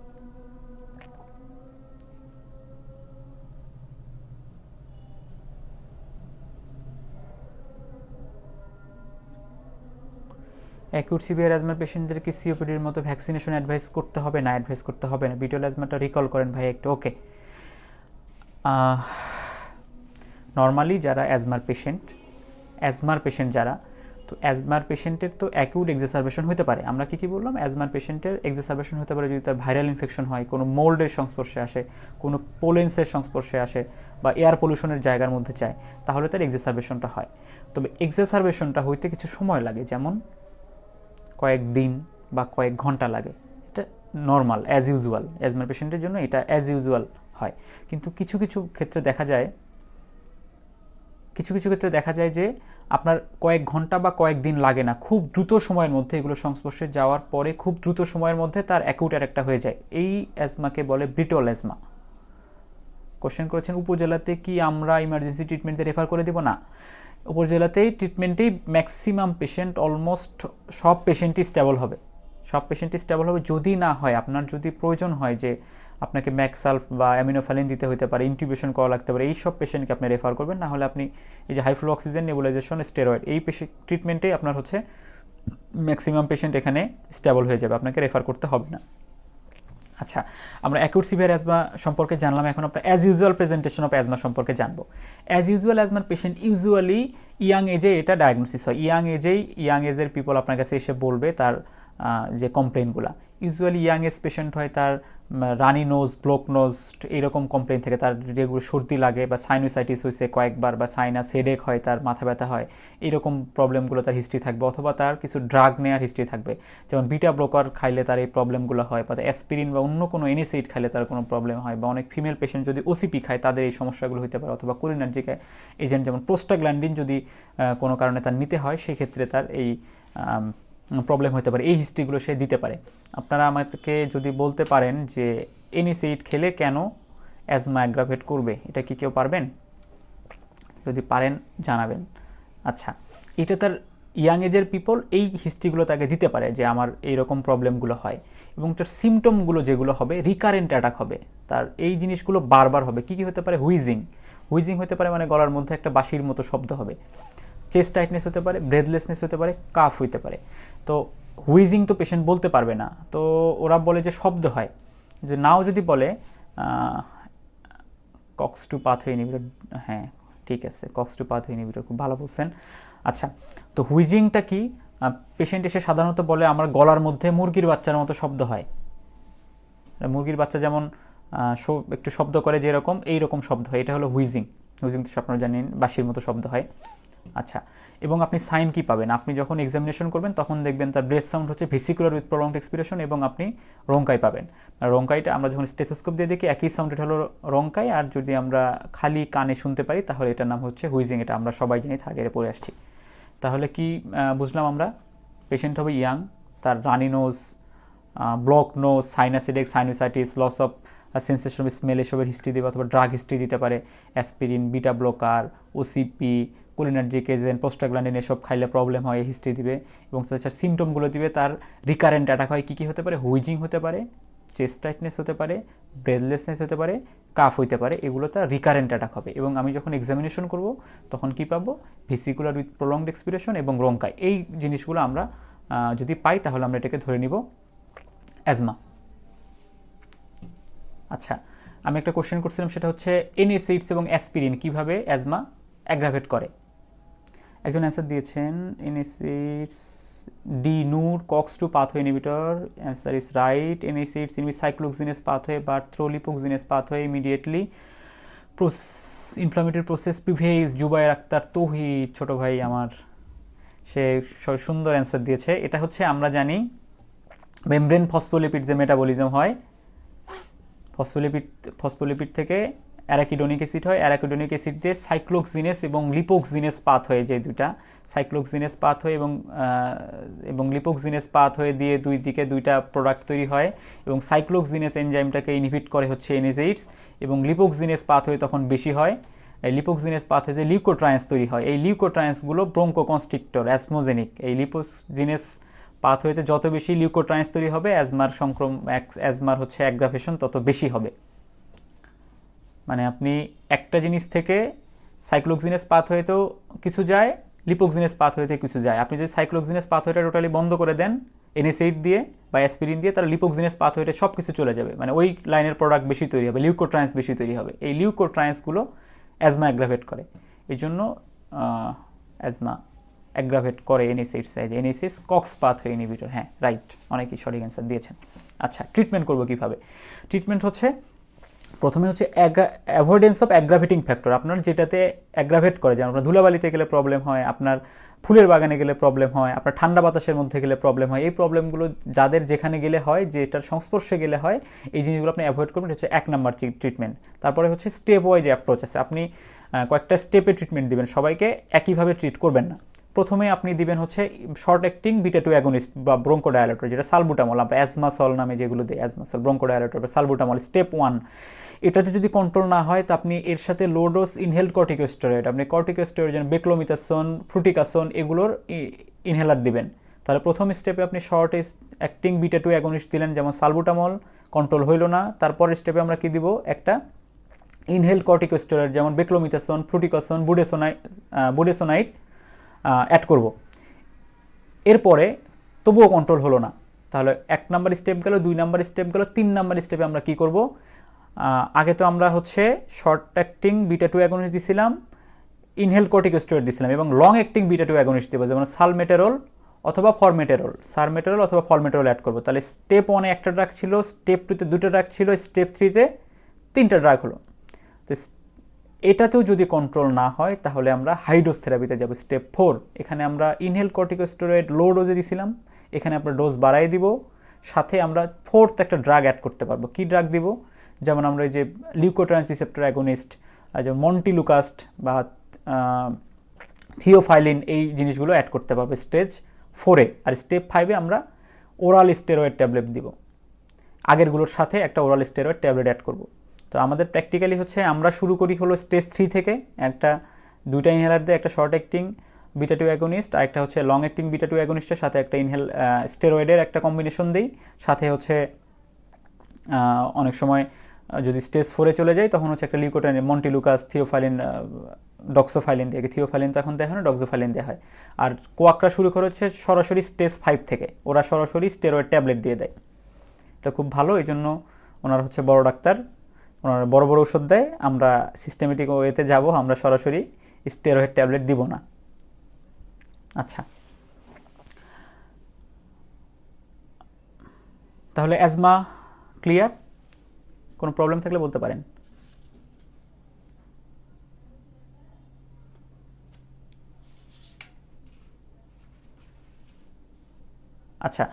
অ্যাকিউট সিভিয়ার অ্যাজমার পেশেন্টদেরকে সিওপিডির মতো ভ্যাকসিনেশন অ্যাডভাইস করতে হবে না, অ্যাডভাইস করতে হবে না। বিটল অ্যাজমাটা রিকল করেন ভাই একটু। ওকে, নর্মালি যারা অ্যাজমার পেশেন্ট যারা, তো অ্যাজমার পেশেন্টের তো অ্যাকিউট এক্সারবেশন হতে পারে। আমরা কি বললাম, অ্যাজমার পেশেন্টের এক্সারবেশন হতে পারে যদি তার ভাইরাল ইনফেকশন হয়, কোনো মোল্ডের সংস্পর্শে আসে, কোনো পোলেন্সের সংস্পর্শে আসে, বা এয়ার পলিউশনের জায়গার মধ্যে যায়, তাহলে তার এক্সারবেশনটা হয়। তবে এক্সারবেশনটা হইতে কিছু সময় লাগে, যেমন কয়েক দিন বা কয়েক ঘন্টা লাগে। এটা নর্মাল, অ্যাজ ইউজুয়াল, অ্যাজমার পেশেন্টের জন্য এটা অ্যাজ ইউজুয়াল হয়। কিন্তু কিছু ক্ষেত্রে দেখা যায় যে আপনার কয়েক ঘন্টা বা কয়েক দিন লাগে না, খুব দ্রুত সময়ের মধ্যে এগুলো সংস্পর্শে যাওয়ার পরে খুব দ্রুত সময়ের মধ্যে তার অ্যাকিউট অ্যাটাকটা হয়ে যায়। এই অ্যাজমাকে বলে ব্রিটল অ্যাজমা। কোশ্চেন করেছেন উপজেলাতে কি আমরা ইমার্জেন্সি ট্রিটমেন্টে রেফার করে দেব? না, উপজেলাতেই ট্রিটমেন্টেই ম্যাক্সিমাম পেশেন্ট, অলমোস্ট সব পেশেন্টই স্টেবল হবে। যদি না হয়, আপনার যদি প্রয়োজন হয় যে আপনাকে ম্যাক্সালফ বা অ্যামিনোফ্যালিন দিতে হতে পারে, ইনটিউবেশন করা লাগতে পারে, এই সব পেশেন্টকে আপনি রেফার করবেন। না হলে আপনি এই যে high flow oxygen nebulisation, steroid, এই ট্রিটমেন্টেই আপনার হচ্ছে ম্যাক্সিমাম পেশেন্ট এখানে স্টেবল হয়ে যাবে, আপনাকে রেফার করতে হবে না। আচ্ছা, আমরা অ্যাকিউট সিভিয়ার অ্যাজমা সম্পর্কে জানলাম, এখন আমরা as usual presentation of asthma সম্পর্কে জানবো। অ্যাজ ইউজুয়াল অ্যাজমার পেশেন্ট ইউজুয়ালি ইয়াং এজে এটা ডায়াগনোসিস হয়। ইয়াং এজের পিপল আপনার কাছে এসে বলবে তার যে কমপ্লেনগুলো। ইউজুয়ালি ইয়াং এজ পেশেন্ট হয়, তার রানি নোজ, ব্লক নোজ, এইরকম কমপ্লেন থেকে, তার রেগুলার সর্দি লাগে বা সাইনোসাইটিস হয়েছে কয়েকবার, বা সাইনাস হেডেক হয়, তার মাথা ব্যথা হয়, এইরকম প্রবলেমগুলো তার হিস্ট্রি থাকবে। অথবা তার কিছু ড্রাগ নেওয়ার হিস্ট্রি থাকবে, যেমন বিটা ব্লকার খাইলে তার এই প্রবলেমগুলো হয়, বা অ্যাসপিরিন বা অন্য কোনো এনিসেইড খাইলে তার কোনো প্রবলেম হয়, বা অনেক ফিমেল পেশেন্ট যদি ওসিপি খায় তাদের এই সমস্যাগুলো হতে পারে। অথবা কোলিনার্জিক এজেন্ট যেমন প্রোস্টাগ্ল্যান্ডিন যদি কোনো কারণে তার নিতে হয়, সেই ক্ষেত্রে তার এই প্রবলেম হতে পারে। এই হিস্ট্রিগুলো সে দিতে পারে। আপনারা আমাকে যদি বলতে পারেন যে এনিসেইড খেলে কেন অ্যাজমা অ্যাগ্রাভেট করবে, এটা কি কেউ পারবেন? যদি পারেন জানাবেন। আচ্ছা, এটা তার ইয়াং এজের পিপল এই হিস্ট্রিগুলো তাকে দিতে পারে যে আমার এইরকম প্রবলেমগুলো হয়, এবং তার সিমটমগুলো যেগুলো হবে, রিকারেন্ট অ্যাটাক হবে, তার এই জিনিসগুলো বারবার হবে। কি হতে পারে? হুইজিং হতে পারে, মানে গলার মধ্যে একটা বাঁশির মতো শব্দ হবে। চেস্ট টাইটনেস হতে পারে, ব্রেথলেসনেস হতে পারে, কাফ হইতে পারে। তো হুইজিং তো পেশেন্ট বলতে পারবে না, তো ওরা বলে যে শব্দ হয়। যে নাও যদি বলে কক্স-2 পাথওয়ে ইনহিবিটর, হ্যাঁ ঠিক আছে, কক্স-2 পাথওয়ে ইনহিবিটর, খুব ভালো বলছেন। আচ্ছা, তো হুইজিংটা কি? পেশেন্ট এসে সাধারণত বলে আমার গলার মধ্যে মুরগির বাচ্চার মতো শব্দ হয়। মুরগির বাচ্চা যেমন একটু শব্দ করে যেরকম, এইরকম শব্দ হয়, এটা হলো হুইজিং। হুইজিং তো আপনারা জানেন বাঁশির মতো শব্দ হয়। আচ্ছা, এবং আপনি সাইন কি পাবেন? আপনি যখন এক্সামিনেশন করবেন তখন দেখবেন তার ব্রেথ সাউন্ড হচ্ছে ভেসিকুলার উইথ প্রলংড এক্সপিরেশন, এবং আপনি রঙ্কাই পাবেন। রঙ্কাইটা আমরা যখন স্টেথোস্কোপ দিয়ে দেখি একই সাউন্ড, এটা হলো রঙ্কাই। আর যদি আমরা খালি কানে শুনতে পারি তাহলে এটার নাম হচ্ছে হুইজিং। এটা আমরা সবাই জানি, থার্ড ইয়ারে পড়ে আসছি। তাহলে কি বুঝলাম আমরা? পেশেন্ট হবে ইয়াং, তার runny nose, block nose, sinus headache, sinusitis, loss of sensation of smell, এসবের হিস্ট্রি দেবে। অথবা ড্রাগ হিস্ট্রি দিতে পারে, aspirin, beta blocker, OCP, cholinergic agent, prostaglandin, এসব খাইলে প্রবলেম হয়, হিস্ট্রি দিবে। এবং তাছাড়া সিমটমগুলো দিবে। তার রিকারেন্ট অ্যাটাক হয়, কী হতে পারে? হুইজিং হতে পারে, চেস্ট টাইটনেস হতে পারে, ব্রেথলেসনেস হতে পারে, কাফ হইতে পারে। এগুলো তার রিকারেন্ট অ্যাটাক হবে। এবং আমি যখন এক্সামিনেশন করব তখন কি পাবো? ভেসিকুলার উইথ প্রলংড এক্সপিরেশন এবং রঙ্কাই। এই জিনিসগুলো আমরা যদি পাই তাহলে আমরা এটাকে ধরে নিব অ্যাজমা। আচ্ছা, আমি একটা কোশ্চেন করছিলাম, সেটা হচ্ছে এনএসএইডস এবং অ্যাসপিরিন কিভাবে অ্যাজমা অ্যাগ্রাভেট করে। একজন অ্যান্সার দিয়েছেন এনএসএইডস, ডি Noor, COX two pathway inhibitor. Answer is right. NSAIDs inhibit cyclooxygenase pathway but through lipoxygenase pathway immediately inflammatory process prevails. Zubair Akhtar Tauhid, ছোট ভাই আমার, সে সুন্দর অ্যান্সার দিয়েছে। এটা হচ্ছে আমরা জানি মেমব্রেন ফসফোলিপিড যে মেটাবলিজম হয়, ফসফোলিপিড থেকে অ্যারাকিডোনিক অ্যাসিড হয়। অ্যারাকিডোনিক অ্যাসিড যে সাইক্লোক্সিনেস এবং লিপোক্সিনেস পাথওয়ে, যে দুইটা সাইক্লোক্সিনেস পাথওয়ে এবং লিপোক্সিনেস পাথওয়ে দিয়ে দুই দিকে দুইটা প্রোডাক্ট তৈরি হয়। এবং সাইক্লোক্সিনেস এনজাইমটাকে ইনহিবিট করে হচ্ছে এনএসএইডস, এবং লিপোক্সিনেস পাথওয়ে তখন বেশি হয়। এই লিপোক্সিনেস পাথওয়ে যে লিউকোট্রায়েন্স তৈরি হয়, এই লিউকোট্রায়েন্সগুলো ব্রঙ্কোকনস্ট্রিক্টর, অ্যাসমোজেনিক। এই লিপোক্সিনেস পাথওয়েতে যত বেশি লিউকোট্রায়েন্স তৈরি হবে, অ্যাজমার হচ্ছে অ্যাগ্রাভেশন তত বেশি হবে। মানে আপনি একটা জিনিস থেকে সাইক্লোক্সিনেস পাথওয়েতেও কিছু যায়, লিপোক্সিনেস পাথওয়েতে কিছু যায়। আপনি যদি সাইক্লোক্সিনেস পাথওয়েটা টোটালি বন্ধ করে দেন NSAID দিয়ে বা অ্যাসপিরিন দিয়ে, তাহলে লিপোক্সিনেস পাথওয়েতে সব কিছু চলে যাবে, মানে ওই লাইনের প্রোডাক্ট বেশি তৈরি হবে, লিউকোট্রায়েন্স বেশি তৈরি হবে। এই লিউকোট্রায়েন্সগুলো অ্যাজমা অ্যাগ্রাভেট করে, এই জন্য অ্যাজমা অ্যাগ্রাভেট করে NSAID সাইজ। NSAID কক্স পাথওয়ে ইনহিবিটর, হ্যাঁ রাইট, অনেকেই সঠিক অ্যান্সার দিয়েছেন। আচ্ছা, ট্রিটমেন্ট করবো কীভাবে? ট্রিটমেন্ট হচ্ছে প্রথমে হচ্ছে অ্যাভয়েডেন্স অফ অ্যাগ্রাভেটিং ফ্যাক্টর। আপনার যেটাতে অ্যাগ্রাভেট করে, যেমন আপনার ধুলাবালিতে গেলে প্রবলেম হয়, আপনার ফুলের বাগানে গেলে প্রবলেম হয়, আপনার ঠান্ডা বাতাসের মধ্যে গেলে প্রবলেম হয়, এই প্রবলেমগুলো যাদের যেখানে গেলে হয়, যেটার সংস্পর্শে গেলে হয়, এই জিনিসগুলো আপনি অ্যাভয়েড করবেন, হচ্ছে 1 নাম্বার ট্রিটমেন্ট। তারপরে হচ্ছে স্টেপ ওয়াইজ অ্যাপ্রোচ আছে, আপনি কয়েকটা স্টেপে ট্রিটমেন্ট দিবেন, সবাইকে একইভাবে ট্রিট করবেন না। প্রথমে আপনি দিবেন হচ্ছে শর্ট অ্যাক্টিং বিটা 2 অ্যাগনিস্ট বা ব্রোঙ্কোডায়ালেটর, যেটা সালবুটামল, আমরা অ্যাজমাসল নামে যেগুলো দিই, অ্যাজমাসল, ব্রোঙ্কোডায়ালেটর বা সালবুটামল, স্টেপ 1। এটাতে যদি কন্ট্রোল না হয়, তা আপনি এর সাথে লো ডোজ ইনহেলড কর্টিকোস্টেরয়েড, আপনি কর্টিকোস্টেরয়েড যেন বেক্লোমিথাসোন, ফ্রুটিকাসোন, এগুলোর ইনহেলার দিবেন। তাহলে প্রথম স্টেপে আপনি শর্ট অ্যাক্টিং বিটা 2 অ্যাগনিস্ট দিলেন, যেমন সালবুটামল, কন্ট্রোল হইল না। তারপরের স্টেপে আমরা কি দিব? একটা ইনহেলড কর্টিকোস্টেরয়েড যেমন বেক্লোমিথাসোন, ফ্রুটিকাসোন, বুডেসোনাইট অ্যাড করব। এরপরে তবুও কন্ট্রোল হলো না, তাহলে 1 নাম্বার স্টেপ গেল, 2 নাম্বার স্টেপ গেল, 3 নাম্বার স্টেপে আমরা কি করব? আগে তো আমরা হচ্ছে শর্ট অ্যাক্টিং বিটা 2 অ্যাগনিস্ট দিছিলাম, ইনহেল কর্টিকোস্টেরয়েড দিছিলাম, এবং লং অ্যাক্টিং বিটা 2 অ্যাগনিস্ট দেবো, যেমন সালমেটেরল অথবা ফরমেটেরল, সারমেটেরল অথবা ফরমেটেরল অ্যাড করবো। তাহলে স্টেপ 1-এ একটা ড্রাগ ছিল, স্টেপ 2-তে 2টা ড্রাগ ছিল, স্টেপ 3-তে 3টা ড্রাগ হলো। তো এটাতেও যদি কন্ট্রোল না হয়, তাহলে আমরা হাইডোজ থেরাপিতে যাব, স্টেপ 4। এখানে আমরা ইনহেল কর্টিকোস্টেরয়েড লো ডোজে দিছিলাম, এখানে আমরা ডোজ বাড়াই দিব, সাথে আমরা 4th একটা ড্রাগ অ্যাড করতে পারবো। কি ড্রাগ দিব? যেমন আমরা এই যে লিউকোট্রায়েন্স রিসেপ্টর অ্যাগনিস্ট, যেমন মন্টিলুকাস্ট বা থিওফাইলিন, এই জিনিসগুলো অ্যাড করতে পারবো স্টেজ 4-এ। আর স্টেপ 5-এ আমরা ওরাল স্টেরয়েড ট্যাবলেট দিব, আগেরগুলোর সাথে একটা ওরাল স্টেরয়েড ট্যাবলেট অ্যাড করব। তো আমাদের প্র্যাকটিক্যালি হচ্ছে আমরা শুরু করি হলো স্টেজ 3 থেকে, একটা 2টা ইনহেলার দিয়ে, একটা শর্ট অ্যাক্টিং বিটা 2 অ্যাগনিস্ট আর একটা হচ্ছে লং অ্যাক্টিং বিটা 2 অ্যাগনিস্টের সাথে একটা স্টেরয়েডের একটা কম্বিনেশন দিই, সাথে হচ্ছে অনেক সময় যদি স্টেজ 4-এ চলে যায়, তখন হচ্ছে একটা লিউকোট্রাইন, মন্টিলুকাস, থিওফাইলিন, ডক্সোফাইলিন দিয়ে, থিওফাইলিন তো এখন দেয় না, ডক্সোফাইলিন দেওয়া হয়। আর কোয়াকরা শুরু করে হচ্ছে সরাসরি স্টেজ 5 থেকে, ওরা সরাসরি স্টেরয়েড ট্যাবলেট দিয়ে দেয়। এটা খুব ভালো, এই জন্য ওনারা হচ্ছে বড় ডাক্তার, ওনারা বড় বড় ওষুধ দেয়, আমরা সিস্টেমেটিক ওয়েতে যাব, আমরা সরাসরি স্টেরয়েড ট্যাবলেট দিব না। আচ্ছা, তাহলে অ্যাজমা ক্লিয়ার? কোনো প্রবলেম থাকলে বলতে পারেন। আচ্ছা,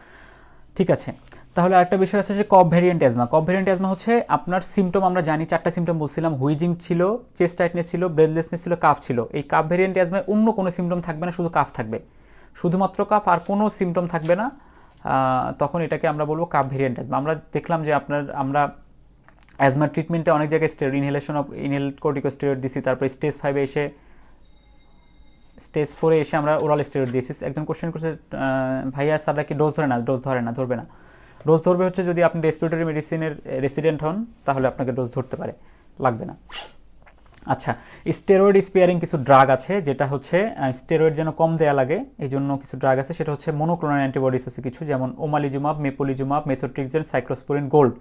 ঠিক আছে। তাহলে আরেকটা বিষয় আছে যে কফ ভ্যারিয়েন্ট অ্যাজমা। কফ ভ্যারিয়েন্ট অ্যাজমা হচ্ছে আপনার সিমটম, আমরা জানি 4টা সিমটম বলছিলাম, হুইজিং ছিল, চেস্ট টাইটনেস ছিল, ব্রেথলেসনেস ছিল, কাফ ছিল। এই কাফ ভ্যারিয়েন্ট অ্যাজমায় অন্য কোনো সিমটম থাকবে না, শুধু কাফ থাকবে, শুধুমাত্র কাফ, আর কোনো সিমটম থাকবে না। তখন এটাকে আমরা বলবো কাফ ভ্যারিয়েন্ট অ্যাজমা। আমরা দেখলাম যে আমরা অ্যাজমার ট্রিটমেন্টে অনেক জায়গায় steroid inhalation of inhale corticosteroid দিছি, তারপরে স্টেজ 5-এ এসে, স্টেজ 4-এ এসে আমরা ওরাল স্টেরয়েড দিয়েছি। একজন কোশ্চেন করছে, ভাইয়া স্যাররা কি ডোজ ধরে না? ডোজ ধরে না, ধরবে না। ডোজ ধরবে হচ্ছে যদি আপনি রেসপিরেটরি মেডিসিনের রেসিডেন্ট হন, তাহলে আপনাকে ডোজ ধরতে পারে, লাগবে না। আচ্ছা, স্টেরয়েড স্পেয়ারিং কিছু ড্রাগ আছে, যেটা হচ্ছে স্টেরয়েড যেন কম দেয়া লাগে, এই জন্য কিছু ড্রাগ আছে, সেটা হচ্ছে মনোক্লোনাল অ্যান্টিবডিস আছে কিছু, যেমন ওমালিজুমাব, মেপোলিজুমাব, মেথোট্রিক্সেট, সাইক্লোস্পোরিন গোল্ড।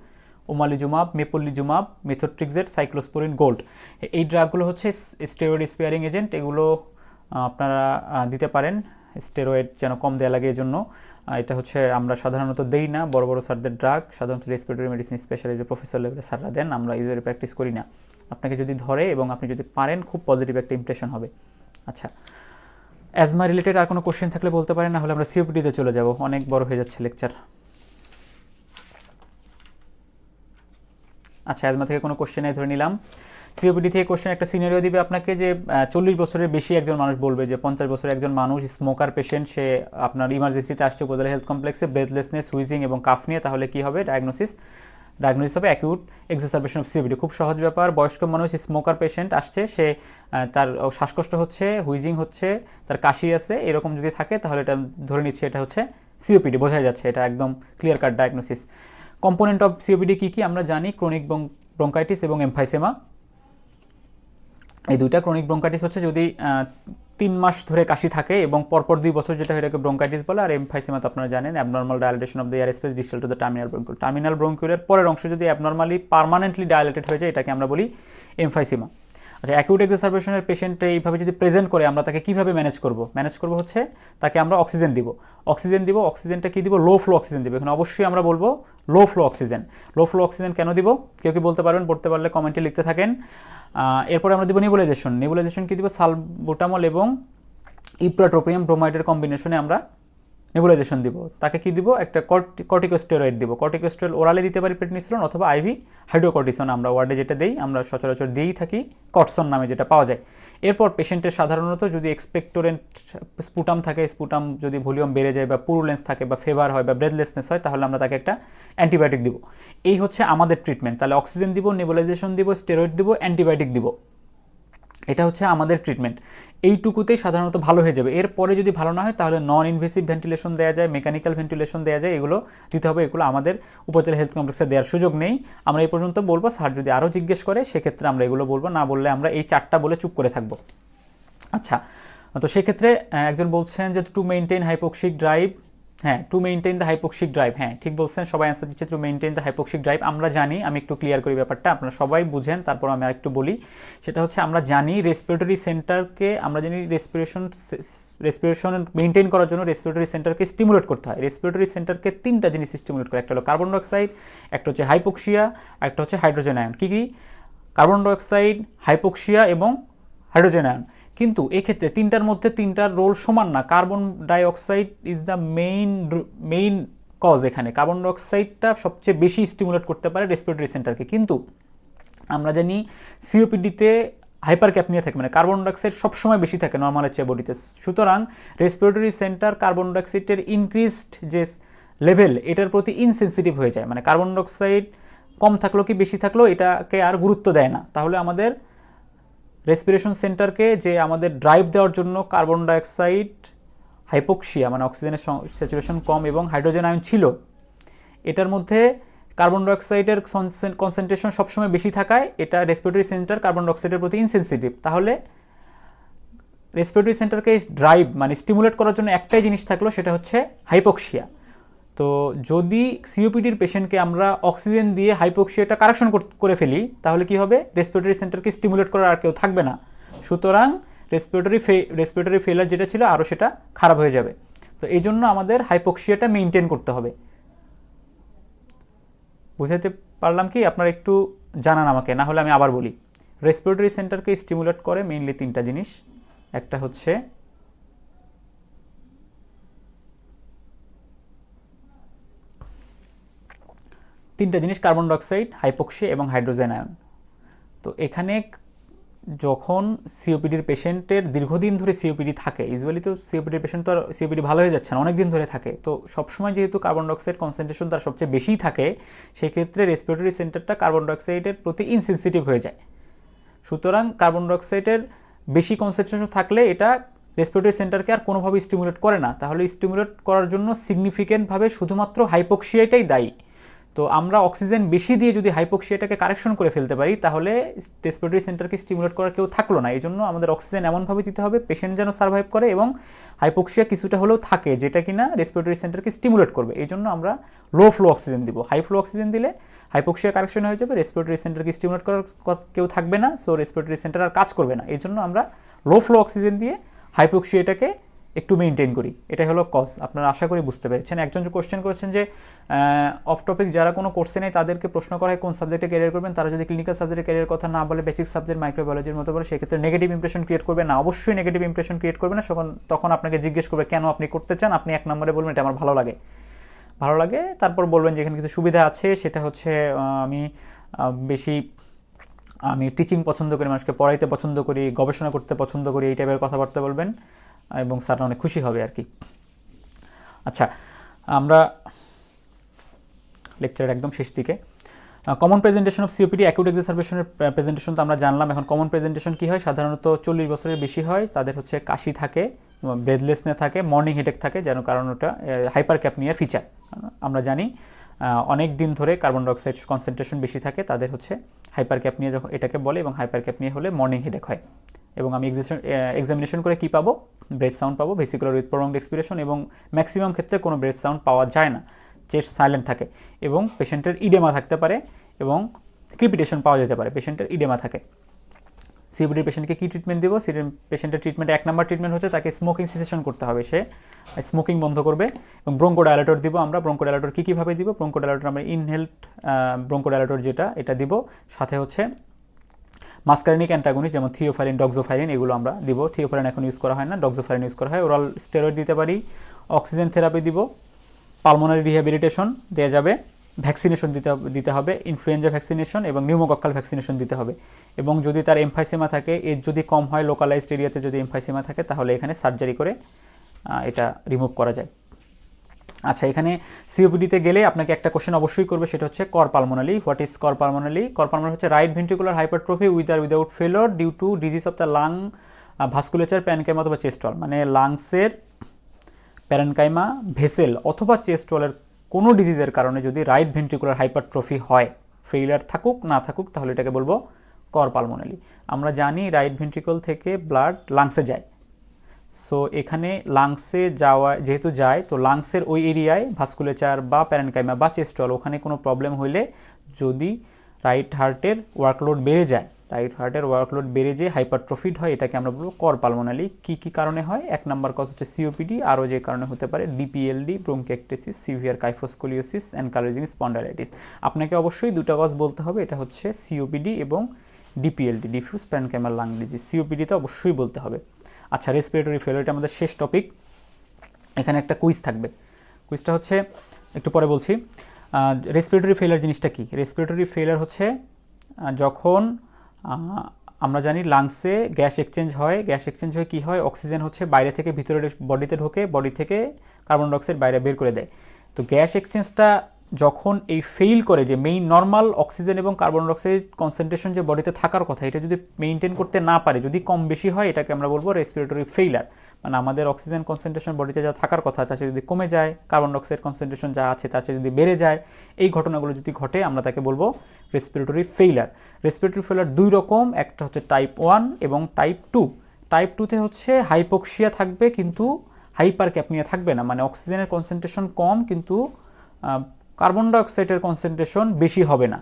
ওমালিজুমাব, মেপোলিজুমাব, মেথোট্রিক্সেট, সাইক্লোস্পোরিন গোল্ড, এই ড্রাগগুলো হচ্ছে স্টেরয়েড স্পেয়ারিং এজেন্ট। এগুলো আপনারা দিতে পারেন, স্টেরয়েড যেন কম দেওয়া লাগে এই জন্য। এটা হচ্ছে আমরা সাধারণত দেই না, বড় বড় স্যারদের ড্রাগ, সাধারণত রেসপিরেটরি মেডিসিন স্পেশালিস্ট প্রফেসর লেভেলের স্যাররা দেন, আমরা ইউজুয়ালি প্র্যাকটিস করি না। আপনাকে যদি ধরে এবং আপনি যদি পারেন, খুব পজিটিভ একটা ইমপ্রেশন হবে। আচ্ছা, অ্যাজমা রিলেটেড আর কোনো কোশ্চেন থাকলে বলতে পারেন, না হলে আমরা সিওপিডিতে চলে যাব, অনেক বড় হয়ে যাচ্ছে লেকচার। আচ্ছা, অ্যাজমা থেকে কোনো কোশ্চেন ধরে নিলাম। সিওপিডি থেকে কোশ্চেন একটা সিনারিও দিবে আপনাকে যে 40 বছরের বেশি একজন মানুষ বলবে যে 50 বছরের একজন মানুষ স্মোকার পেশেন্ট, সে আপনার ইমার্জেন্সিতে আসছে উপজেলা হেলথ কমপ্লেক্সে, ব্রেথলেসনেস, হুইজিং এবং কাফ নিয়ে, তাহলে কি হবে? ডায়াগনোসিস হবে অ্যাকিউট এক্সারসারবেশন অফ সিওপিডি। খুব সহজ ব্যাপার, বয়স্ক মানুষ স্মোকার পেশেন্ট আসছে, সে তার শ্বাসকষ্ট হচ্ছে, হুইজিং হচ্ছে, তার কাশি আছে, এরকম যদি থাকে, তাহলে এটা ধরে নিচ্ছে এটা হচ্ছে সিওপিডি, বোঝাই যাচ্ছে, এটা একদম clear cut diagnosis. Component of COPD কী কী আমরা জানি? ক্রনিক ব্রঙ্কাইটিস এবং এমফাইসেমা, এই দুইটা। ক্রনিক ব্রঙ্কাইটিস হচ্ছে যদি 3 মাস ধরে কাশি থাকে এবং পরপর 2 বছর, যেটা এটাকে ব্রঙ্কাইটিস বলে। আর এমফাইসিমা তো আপনারা জানেন, abnormal dilatation of the air space distal to the terminal bronchiole. Terminal ব্রঙ্কিউলের পরের অংশ যদি অ্যাবনর্মালি পার্মানেন্টলি ডায়ালেটেড হয়ে যায়, এটাকে আমরা বলি এমফাইসিমা। আচ্ছা, অ্যাকিউট এক্সারবেশনের পেশেন্ট এইভাবে যদি প্রেজেন্ট করে, আমরা তাকে কীভাবে ম্যানেজ করব হচ্ছে তাকে আমরা অক্সিজেন দিব। অক্সিজেনটা কি দিব? লো ফ্লো অক্সিজেন দিব। এখানে অবশ্যই আমরা বলবো লো ফ্লো অক্সিজেন। লো ফ্লো অক্সিজেন কেন দিব? কেউ কি বলতে পারবেন? পড়তে পারলে কমেন্টে লিখতে থাকেন। এরপরে আমরা দিব নেবুলাইজেশন কি দিব? সালবুটামল এবং ইপ্রাট্রোপিয়াম ব্রোমাইডের কম্বিনেশনে আমরা নেবুলাইজেশন দিব। তাকে কি দিব? একটা কর্টিকোস্টেরয়েড দিব। কর্টিকোস্টেরয়েড ওরালে দিতে পারি প্রেডনিসোলন, অথবা আইভি হাইড্রোকর্টিসন আমরা ওয়ার্ডে যেটা দেই, আমরা সচরাচর দিয়েই থাকি কটসন নামে যেটা পাওয়া যায়। এরপর পেশেন্টের সাধারণত যদি এক্সপেক্টোরেন্ট স্পুটাম থাকে, স্পুটাম যদি ভলিউম বেড়ে যায় বা পুরুলেন্স থাকে বা ফেভার হয় বা ব্রেথলেসনেস হয়, তাহলে আমরা তাকে একটা অ্যান্টিবায়োটিক দিব। এই হচ্ছে আমাদের ট্রিটমেন্ট। তাহলে অক্সিজেন দিব, নেবুলাইজেশন দিব, স্টেরয়েড দিব, অ্যান্টিবায়োটিক দিব। এটা হচ্ছে আমাদের ট্রিটমেন্ট। এইটুকুতেই সাধারণত ভালো হয়ে যাবে। এরপরে যদি ভালো না হয়, তাহলে নন ইনভেসিভ ভেন্টিলেশন দেওয়া যায়, মেকানিক্যাল ভেন্টিলেশন দেওয়া যায়, এগুলো দিতে হবে। এগুলো আমাদের উপজেলা হেলথ কমপ্লেক্সে দেওয়ার সুযোগ নেই। আমরা এই পর্যন্ত বলবো। স্যার যদি আরও জিজ্ঞেস করে, সেক্ষেত্রে আমরা এগুলো বলবো। না বললে আমরা এই 4টা বলে চুপ করে থাকবো। আচ্ছা, তো সেক্ষেত্রে একজন বলছেন যে টু মেইনটেইন হাইপোক্সিক ড্রাইভ। হ্যাঁ, to maintain the hypoxic drive. হ্যাঁ, ঠিক বলছেন, সবাই অ্যান্সার দিচ্ছে to maintain the hypoxic drive. আমরা জানি, আমি একটু ক্লিয়ার করি ব্যাপারটা, আপনারা সবাই বুঝেন, তারপর আমি আরেকটু বলি। সেটা হচ্ছে আমরা জানি রেসপিরেটরি সেন্টারকে, আমরা জানি রেসপিরেশন মেইনটেইন করার জন্য রেসপিরেটরি সেন্টারকে স্টিমুলেট করতে হয়। রেসপিরেটরি সেন্টারকে 3টা জিনিস স্টিমুলেট করে। একটা হলো কার্বন ডাইঅক্সাইড, একটা হচ্ছে হাইপোক্সিয়া, একটা হচ্ছে হাইড্রোজেন আয়ন। কি? কার্বন ডাইঅক্সাইড, হাইপোক্সিয়া এবং হাইড্রোজেন আয়ন। কিন্তু এক্ষেত্রে 3টার মধ্যে 3টার রোল সমান না। Carbon dioxide is the main cause. এখানে কার্বন ডাইঅক্সাইডটা সবচেয়ে বেশি স্টিমুলেট করতে পারে রেসপিরেটরি সেন্টারকে। কিন্তু আমরা জানি সিওপিডিতে হাইপার ক্যাপনিয়া থাকে, মানে কার্বন ডাইঅক্সাইড সবসময় বেশি থাকে নর্মালের চেয়ে বডিতে। সুতরাং রেসপিরেটরি সেন্টার কার্বন ডাইঅক্সাইডের ইনক্রিজড যে লেভেল, এটার প্রতি ইনসেন্সিটিভ হয়ে যায়। মানে কার্বন ডাইঅক্সাইড কম থাকলো কি বেশি থাকলো, এটাকে আর গুরুত্ব দেয় না। তাহলে আমাদের রেসপিরেশন সেন্টারকে যে আমাদের ড্রাইভ দেওয়ার জন্য কার্বন ডাইঅক্সাইড, হাইপোক্সিয়া মানে অক্সিজেনের স্যাচুরেশন কম এবং হাইড্রোজেন আয়ন ছিল, এটার মধ্যে কার্বন ডাইঅক্সাইডের কনসেন্ট্রেশন সবসময় বেশি থাকায় এটা রেসপিরেটরি সেন্টার কার্বন ডাইঅক্সাইডের প্রতি ইনসেন্সিটিভ। তাহলে রেসপিরেটরি সেন্টারকে ড্রাইভ মানে স্টিমুলেট করার জন্য একটাই জিনিস থাকলো, সেটা হচ্ছে হাইপোক্সিয়া। তো যদি সিওপিডির পেশেন্টকে আমরা অক্সিজেন দিয়ে হাইপোক্সিয়াটা কারেকশন করে ফেলি, তাহলে কি হবে? রেসপিরেটরি সেন্টারকে স্টিমুলেট করার আর কেউ থাকবে না। সুতরাং রেসপিরেটরি ফেলার যেটা ছিল আরও সেটা খারাপ হয়ে যাবে। তো এই জন্য আমাদের হাইপোক্সিয়াটা মেনটেন করতে হবে। বুঝাতে পারলাম কি? আপনারা একটু জানান আমাকে, না হলে আমি আবার বলি। রেসপিরেটরি সেন্টারকে স্টিমুলেট করে মেইনলি 3টা জিনিস। একটা হচ্ছে কার্বন ডাইঅক্সাইড, হাইপোক্সিয়া এবং হাইড্রোজেন আয়ন। তো এখানে যখন সিওপিডির পেশেন্টের দীর্ঘদিন ধরে সিওপিডি থাকে, ইউজুয়ালি তো সিওপিডির পেশেন্ট তো আর সিওপিডি ভালো হয়ে যাচ্ছে না, অনেক দিন ধরে থাকে, তো সবসময় যেহেতু কার্বন ডাইঅক্সাইড কনসেন্ট্রেশন তার সবচেয়ে বেশিই থাকে, সেক্ষেত্রে রেসপিরেটরি সেন্টারটা কার্বন ডাইঅক্সাইডের প্রতি ইনসেন্সিটিভ হয়ে যায়। সুতরাং কার্বন ডাইঅক্সাইডের বেশি কনসেন্ট্রেশন থাকলে এটা রেসপিরেটরি সেন্টারকে আর কোনোভাবে স্টিমুলেট করে না। তাহলে স্টিমুলেট করার জন্য সিগনিফিকেন্টভাবে শুধুমাত্র হাইপোক্সিয়াটাই দায়ী। তো আমরা অক্সিজেন বেশি দিয়ে যদি হাইপোক্সিয়াটাকে কারেকশন করে ফেলতে পারি, তাহলে রেসপিরেটরি সেন্টারকে স্টিমুলেট করার কেউ থাকলো না। এই জন্য আমাদের অক্সিজেন এমনভাবে দিতে হবে পেশেন্ট যেন সার্ভাইভ করে এবং হাইপোক্সিয়া কিছুটা হলেও থাকে, যেটা কিনা রেসপিরেটরি সেন্টারকে স্টিমুলেট করবে। এই জন্য আমরা লো ফ্লো অক্সিজেন দিব। হাই ফ্লো অক্সিজেন দিলে হাইপোক্সিয়া কারেকশন হয়ে যাবে, রেসপিরেটরি সেন্টারকে স্টিমুলেট করার কেউ থাকবে না, সো রেসপিরেটরি সেন্টার আর কাজ করবে না। এই জন্য আমরা লো ফ্লো অক্সিজেন দিয়ে হাইপোক্সিয়াটাকে একটু মেনটেন করি। এটাই হলো কজ। আপনারা আশা করি বুঝতে পেরেছেন। একজন যে কোশ্চেন করেছেন যে অফ টপিক যারা কোনো কোর্সে নেই তাদেরকে প্রশ্ন করা হয় কোন সাবজেক্টে ক্যারিয়ার করবেন, তারা যদি ক্লিনিক্যাল সাবজেক্টে ক্যারিয়ার কথা না বলে বেসিক সাবজেক্ট মাইক্রোবায়োলজির মতো বলে, সেক্ষেত্রে নেগেটিভ ইমপ্রেশন ক্রিয়েট করবে না। অবশ্যই নেগেটিভ ইমপ্রেশন ক্রিয়েট করবে না। তখন আপনাকে জিজ্ঞেস করবে কেন আপনি করতে চান। আপনি 1 নম্বরে বলবেন এটা আমার ভালো লাগে, তারপর বলবেন যে এখানে কিছু সুবিধা আছে, সেটা হচ্ছে আমি টিচিং পছন্দ করি, মানুষকে পড়াইতে পছন্দ করি, গবেষণা করতে পছন্দ করি, এই টাইপের কথাবার্তা বলবেন এবং স্যাররা অনেক খুশি হবে আর কি। আচ্ছা, আমরা লেকচারের একদম শেষ দিকে common presentation of COPD acute এক্সারবেশনের প্রেজেন্টেশন তো আমরা জানলাম। এখন কমন প্রেজেন্টেশন কী হয়? সাধারণত 40 বছরের বেশি হয়, তাদের হচ্ছে কাশি থাকে, ব্রেথলেসনেস থাকে, মর্নিং হেডেক থাকে, যেন কারণ ওটা হাইপার ক্যাপনিয়ার ফিচার। আমরা জানি অনেক দিন ধরে কার্বন ডাইঅক্সাইড কনসেন্ট্রেশন বেশি থাকে, তাদের হচ্ছে হাইপার ক্যাপনিয়া যখন এটাকে বলে, এবং হাইপার ক্যাপনিয়া হলে মর্নিং হেডেক হয়। এবং আমি এক্সামিনেশন করে কি পাবো, ব্রেথ সাউন্ড পাবো, ভেসিকুলার উইথ প্রলংড এক্সপিরেশন, এবং ম্যাক্সিমাম ক্ষেত্রে কোনো ব্রেথ সাউন্ড পাওয়া যায় না, চেস্ট সাইলেন্ট থাকে, এবং পেশেন্টের ইডেমা থাকতে পারে এবং ক্রিপিটেশন পাওয়া যেতে পারে, পেশেন্টের ইডেমা থাকে। সিওপিডি পেশেন্টকে কী ট্রিটমেন্ট দেবো? পেশেন্টের ট্রিটমেন্ট 1 নাম্বার ট্রিটমেন্ট হচ্ছে তাকে স্মোকিং সিসেশন করতে হবে, সে স্মোকিং বন্ধ করবে, এবং ব্রঙ্কোডাইলেটর দিব আমরা। ব্রঙ্কোডাইলেটর কীভাবে দিব? ব্রঙ্কোডাইলেটর আমরা ইনহেলড ব্রঙ্কোডাইলেটর যেটা, এটা দিব, সাথে হচ্ছে মাস্কারিনিক অ্যান্টাগনিস্ট যেমন থিওফাইলিন, ডক্সোফাইলিন, এগুলো আমরা দিব। থিওফাইলিন এখন ইউজ করা হয় না, ডক্সোফাইলিন ইউজ করা হয়। ওরাল স্টেরয়েড দিতে পারি, অক্সিজেন থেরাপি দিব, পালমোনারি রিহ্যাবিলিটেশন দেওয়া যাবে, ভ্যাকসিনেশন দিতে হবে, ইনফ্লুয়েঞ্জা ভ্যাকসিনেশন এবং নিউমোকক্কাল ভ্যাকসিনেশন দিতে হবে। এবং যদি তার এমফাইসেমা থাকে, এর যদি কম হয়, লোকালাইজড এরিয়াতে যদি এমফাইসেমা থাকে, তাহলে এখানে সার্জারি করে এটা রিমুভ করা যায়। আচ্ছা, এখানে সিওপিডিতে গেলে আপনাকে একটা কোশ্চেন অবশ্যই করবে, সেটা হচ্ছে কর পালমোনালি। হোয়াট ইজ কর পালমোনালি? কর পালমোনালি হচ্ছে right ventricular hypertrophy with or without failure due to disease of the lung vasculature, parenchyma অথবা চেস্ট ওয়াল। মানে লাংসের প্যারেনকাইমা, ভেসেল অথবা চেস্ট ওয়ালের কোনো ডিজিজের কারণে যদি রাইট ভেন্ট্রিকুলার হাইপারট্রফি হয়, ফেইলার থাকুক না থাকুক, তাহলে এটাকে বলবো কর পালমোনালি। আমরা জানি রাইট ভেন্ট্রিকল থেকে ব্লাড লাংসে যায়, সো এখানে লাংসে যাওয়া যেহেতু যায়, তো লাংসের ওই এরিয়ায় ভাস্কুলেচার বা প্যারেনকাইমা বা চেস্ট ওয়াল, ওখানে কোনো প্রবলেম হইলে, যদি রাইট হার্টের ওয়ার্কলোড বেড়ে যায়, হাইপারট্রফিড হয়, এটাকে আমরা বলবো কর পালমোনালি। কী কারণে হয়? 1 নাম্বার কজ হচ্ছে সিওপিডি, আরও যে কারণে হতে পারে ডিপিএলডি, ব্রোঙ্কিয়েক্টেসিস, সিভিয়ার কাইফোস্কোলিওসিস, অ্যানকাইলোজিং স্পন্ডাইলাইটিস। আপনাকে অবশ্যই 2টা কজ বলতে হবে, এটা হচ্ছে সিওপিডি এবং ডিপিএলডি, ডিফিউজ প্যারেনকাইমাল লাং ডিজিজ। সিওপিডিতে অবশ্যই বলতে হবে। আচ্ছা, রেসপিরেটরি ফেলিওর, এটা আমাদের শেষ টপিক। এখানে একটা কুইজ থাকবে, কুইজটা হচ্ছে একটু পরে বলছি। রেসপিরেটরি ফেলিওর জিনিসটা কি? রেসপিরেটরি ফেলিওর হচ্ছে যখন আমরা জানি লাংসে গ্যাস এক্সচেঞ্জ হয়, কী হয়? অক্সিজেন হচ্ছে বাইরে থেকে ভিতরে বডিতে ঢোকে, বডি থেকে কার্বন ডাইঅক্সাইড বাইরে বের করে দেয়। তো গ্যাস এক্সচেঞ্জটা যখন এই ফেইল করে, যে মেইন নর্মাল অক্সিজেন এবং কার্বন ডাইঅক্সাইড কনসেন্ট্রেশন যে বডিতে থাকার কথা, এটা যদি মেইনটেইন করতে না পারে, যদি কম বেশি হয়, এটাকে আমরা বলবো রেসপিরেটরি ফেইলার। মানে আমাদের অক্সিজেন কনসেন্ট্রেশন বডিতে যা থাকার কথা, তার চেয়ে যদি কমে যায়, কার্বন ডাইঅক্সাইড কনসেন্ট্রেশন যা আছে তার চেয়ে যদি বেড়ে যায়, এই ঘটনাগুলো যদি ঘটে, আমরা তাকে বলবো রেসপিরেটরি ফেইলার। রেসপিরেটরি ফেইলার 2 রকম, একটা হচ্ছে টাইপ 1 এবং টাইপ 2। টাইপ 2তে হচ্ছে হাইপোক্সিয়া থাকবে কিন্তু হাইপারক্যাপনিয়া থাকবে না, মানে অক্সিজেনের কনসেন্ট্রেশন কম কিন্তু কার্বন ডাইঅক্সাইডের কনসেন্ট্রেশন বেশি হবে না,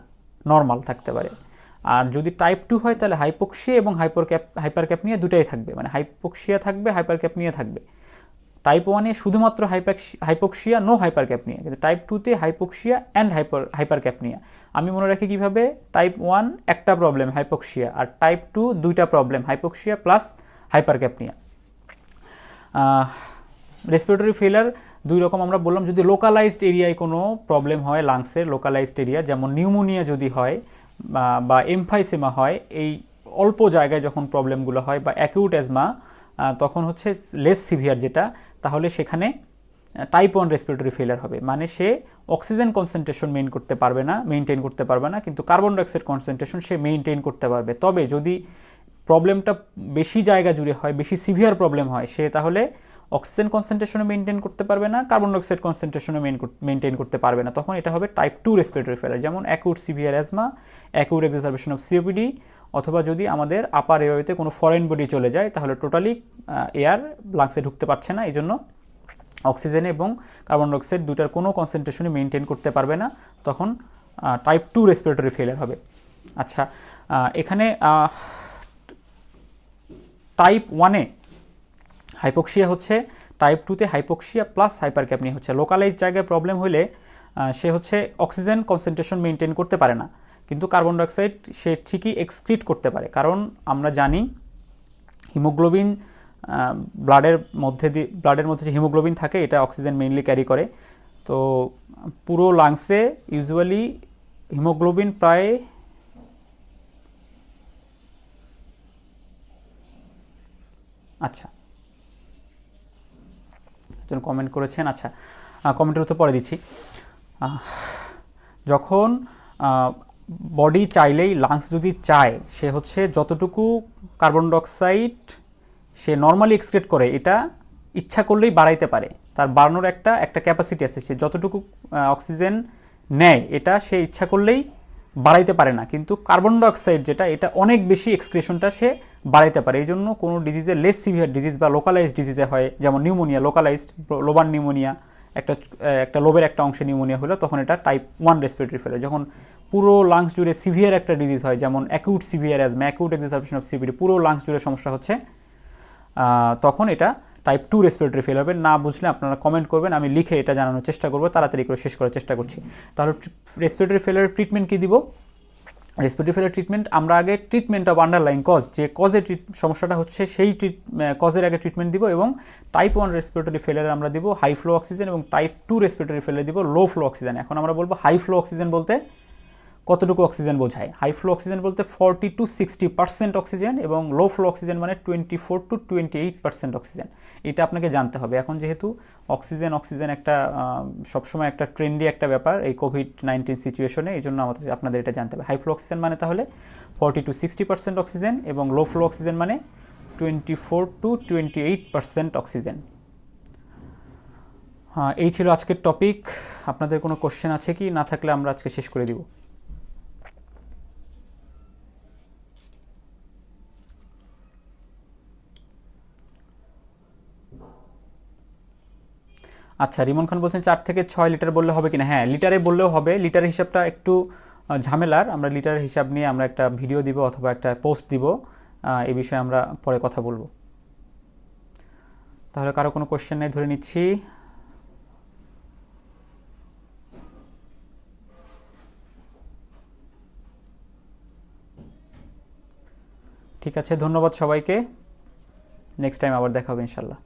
নর্মাল থাকতে পারে। আর যদি টাইপ 2 হয়, তাহলে হাইপোক্সিয়া এবং হাইপারক্যাপনিয়া দুটাই থাকবে, মানে হাইপোক্সিয়া থাকবে, হাইপারক্যাপনিয়া থাকবে। টাইপ 1-এ শুধুমাত্র হাইপোক্সিয়া, নো হাইপারক্যাপনিয়া, কিন্তু টাইপ 2-তে হাইপোক্সিয়া অ্যান্ড হাইপারক্যাপনিয়া। আমি মনে রাখি কীভাবে? টাইপ 1 একটা প্রবলেম হাইপোক্সিয়া, আর টাইপ 2 2টা problem, hypoxia plus hypercapnia. Respiratory ফেলার 2 রকম আমরা বললাম। যদি লোকালাইজড এরিয়ায় কোনো প্রবলেম হয়, লাংসের লোকালাইজড এরিয়া, যেমন নিউমোনিয়া যদি হয় বা এমফাইসেমা হয়, এই অল্প জায়গায় যখন প্রবলেমগুলো হয়, বা অ্যাকিউট অ্যাজমা, তখন হচ্ছে লেস সিভিয়ার যেটা, তাহলে সেখানে টাইপ 1 রেসপিরেটরি ফেলার হবে। মানে সে অক্সিজেন কনসেন্ট্রেশন মেইনটেইন করতে পারবে না, কিন্তু কার্বন ডাইঅক্সাইড কনসেন্ট্রেশন সে মেইনটেইন করতে পারবে। তবে যদি প্রবলেমটা বেশি জায়গা জুড়ে হয়, বেশি সিভিয়ার প্রবলেম হয়, সে তাহলে অক্সিজেন কনসেন্ট্রেশনও মেইনটেইন করতে পারবে না, কার্বন ডাইঅক্সাইড কনসেন্ট্রেশনও মেইনটেইন করতে পারবে না। তখন এটা হবে টাইপ 2 রেসপিরেটরি ফেলার, যেমন acute severe asthma, acute exacerbation of COPD, অথবা যদি আমাদের আপার এয়ারওয়েতে কোনো ফরেন বডি চলে যায়, তাহলে টোটালি এয়ার লাংসে ঢুকতে পারছে না, এই জন্য অক্সিজেন এবং কার্বন ডাইঅক্সাইড দুটার কোনো কনসেন্ট্রেশনই মেইনটেইন করতে পারবে না, তখন টাইপ 2 রেসপিরেটরি ফেলার হবে। আচ্ছা, এখানে টাইপ 1-এ হাইপোক্সিয়া হচ্ছে, টাইপ 2-তে হাইপোক্সিয়া প্লাস হাইপারক্যাপনিয়া হচ্ছে। লোকালাইজ জায়গায় প্রবলেম হলে সে হচ্ছে অক্সিজেন কনসেন্ট্রেশন মেইনটেইন করতে পারে না, কিন্তু কার্বন ডাইঅক্সাইড সে ঠিকই এক্সক্রিট করতে পারে। কারণ আমরা জানি হিমোগ্লোবিন ব্লাডের মধ্যে যে হিমোগ্লোবিন থাকে, এটা অক্সিজেন মেইনলি ক্যারি করে। তো পুরো লাংসে ইউজুয়ালি হিমোগ্লোবিন প্রায় একজন কমেন্ট করেছেন, আচ্ছা কমেন্টের উত্তর পরে দিচ্ছি। যখন বডি চাইলেই, লাংস যদি চায়, সে হচ্ছে যতটুকু কার্বন ডাইঅক্সাইড সে নর্মালি এক্সক্রিট করে, এটা ইচ্ছা করলেই বাড়াইতে পারে। তার বাড়ানোর একটা ক্যাপাসিটি আছে, সে যতটুকু অক্সিজেন নেয়, এটা সে ইচ্ছা করলেই বাড়াইতে পারে না। কিন্তু কার্বন ডাইঅক্সাইড যেটা, এটা অনেক বেশি এক্সক্রিশনটা সে বাড়াইতে পারে। এই জন্য কোনো ডিজিজে লেস সিভিয়ার ডিজিজ বা লোকালাইজড ডিজিজে হয়, যেমন নিউমোনিয়া লোকালাইজড লোবান নিউমোনিয়া, একটা লোবের একটা অংশে নিউমোনিয়া হলো, তখন এটা টাইপ 1 রেসপিরেটরি ফেলিয়ার। যখন পুরো লাংস জুড়ে সিভিয়ার একটা ডিজিজ হয়, যেমন acute severe asthma, acute exacerbation of severe, পুরো লাংস জুড়ে সমস্যা হচ্ছে, তখন এটা টাইপ 2 রেসপিরেটরি ফেল হবে। না বুঝলে আপনারা কমেন্ট করবেন, আমি লিখে এটা জানানোর চেষ্টা করবো, তাড়াতাড়ি করে শেষ করার চেষ্টা করছি। তাহলে রেসপিরেটরি ফেলের ট্রিটমেন্ট কী দিব? রেসপিরেটরি ফেলের ট্রিটমেন্ট আমরা আগে ট্রিটমেন্ট অফ আন্ডারলাইং কজ, যে কজে সমস্যাটা হচ্ছে সেই কজের আগে ট্রিটমেন্ট দিব, এবং টাইপ 1 রেসপিরেটরি ফেলের আমরা দিব হাই ফ্লো অক্সিজেন, এবং টাইপ 2 রেসপিরেটরি ফেলে দিব লো ফ্লো অক্সিজেন। এখন আমরা বলবো হাই ফ্লো অক্সিজেন বলতে কতটুকু অক্সিজেন বোঝায়। হাই ফ্লো অক্সিজেন বলতে 40 to 60% অক্সিজেন, এবং লো ফ্লো অক্সিজেন মানে 24 to 28% অক্সিজেন। এটা আপনাকে জানতে হবে। এখন যেহেতু অক্সিজেন একটা সবসময় একটা ট্রেন্ডি একটা ব্যাপার এই কোভিড-19 সিচুয়েশনে, এই জন্য আপনাদের এটা জানতে হবে। হাই ফ্লো অক্সিজেন মানে তাহলে 40 to 60% অক্সিজেন, এবং লো ফ্লো অক্সিজেন মানে 24 to 28% অক্সিজেন। হ্যাঁ, এই ছিল আজকের টপিক। আপনাদের কোনো কোশ্চেন আছে কি? না থাকলে আমরা আজকে শেষ করে দিব। আচ্ছা, রিমন খান বলছেন 4 থেকে 6 লিটার বললে হবে কিনা? হ্যাঁ, লিটারে বললেও হবে। লিটারের হিসাবটা একটু ঝামেলার, আমরা লিটারের হিসাব নিয়ে আমরা একটা ভিডিও দিব অথবা একটা পোস্ট দিব, এই বিষয়ে আমরা পরে কথা বলবো। তাহলে কারো কোনো কোশ্চেন নেই ধরে নিচ্ছি। ঠিক আছে, ধন্যবাদ সবাইকে। নেক্সট টাইম আবার দেখা হবে ইনশাল্লাহ।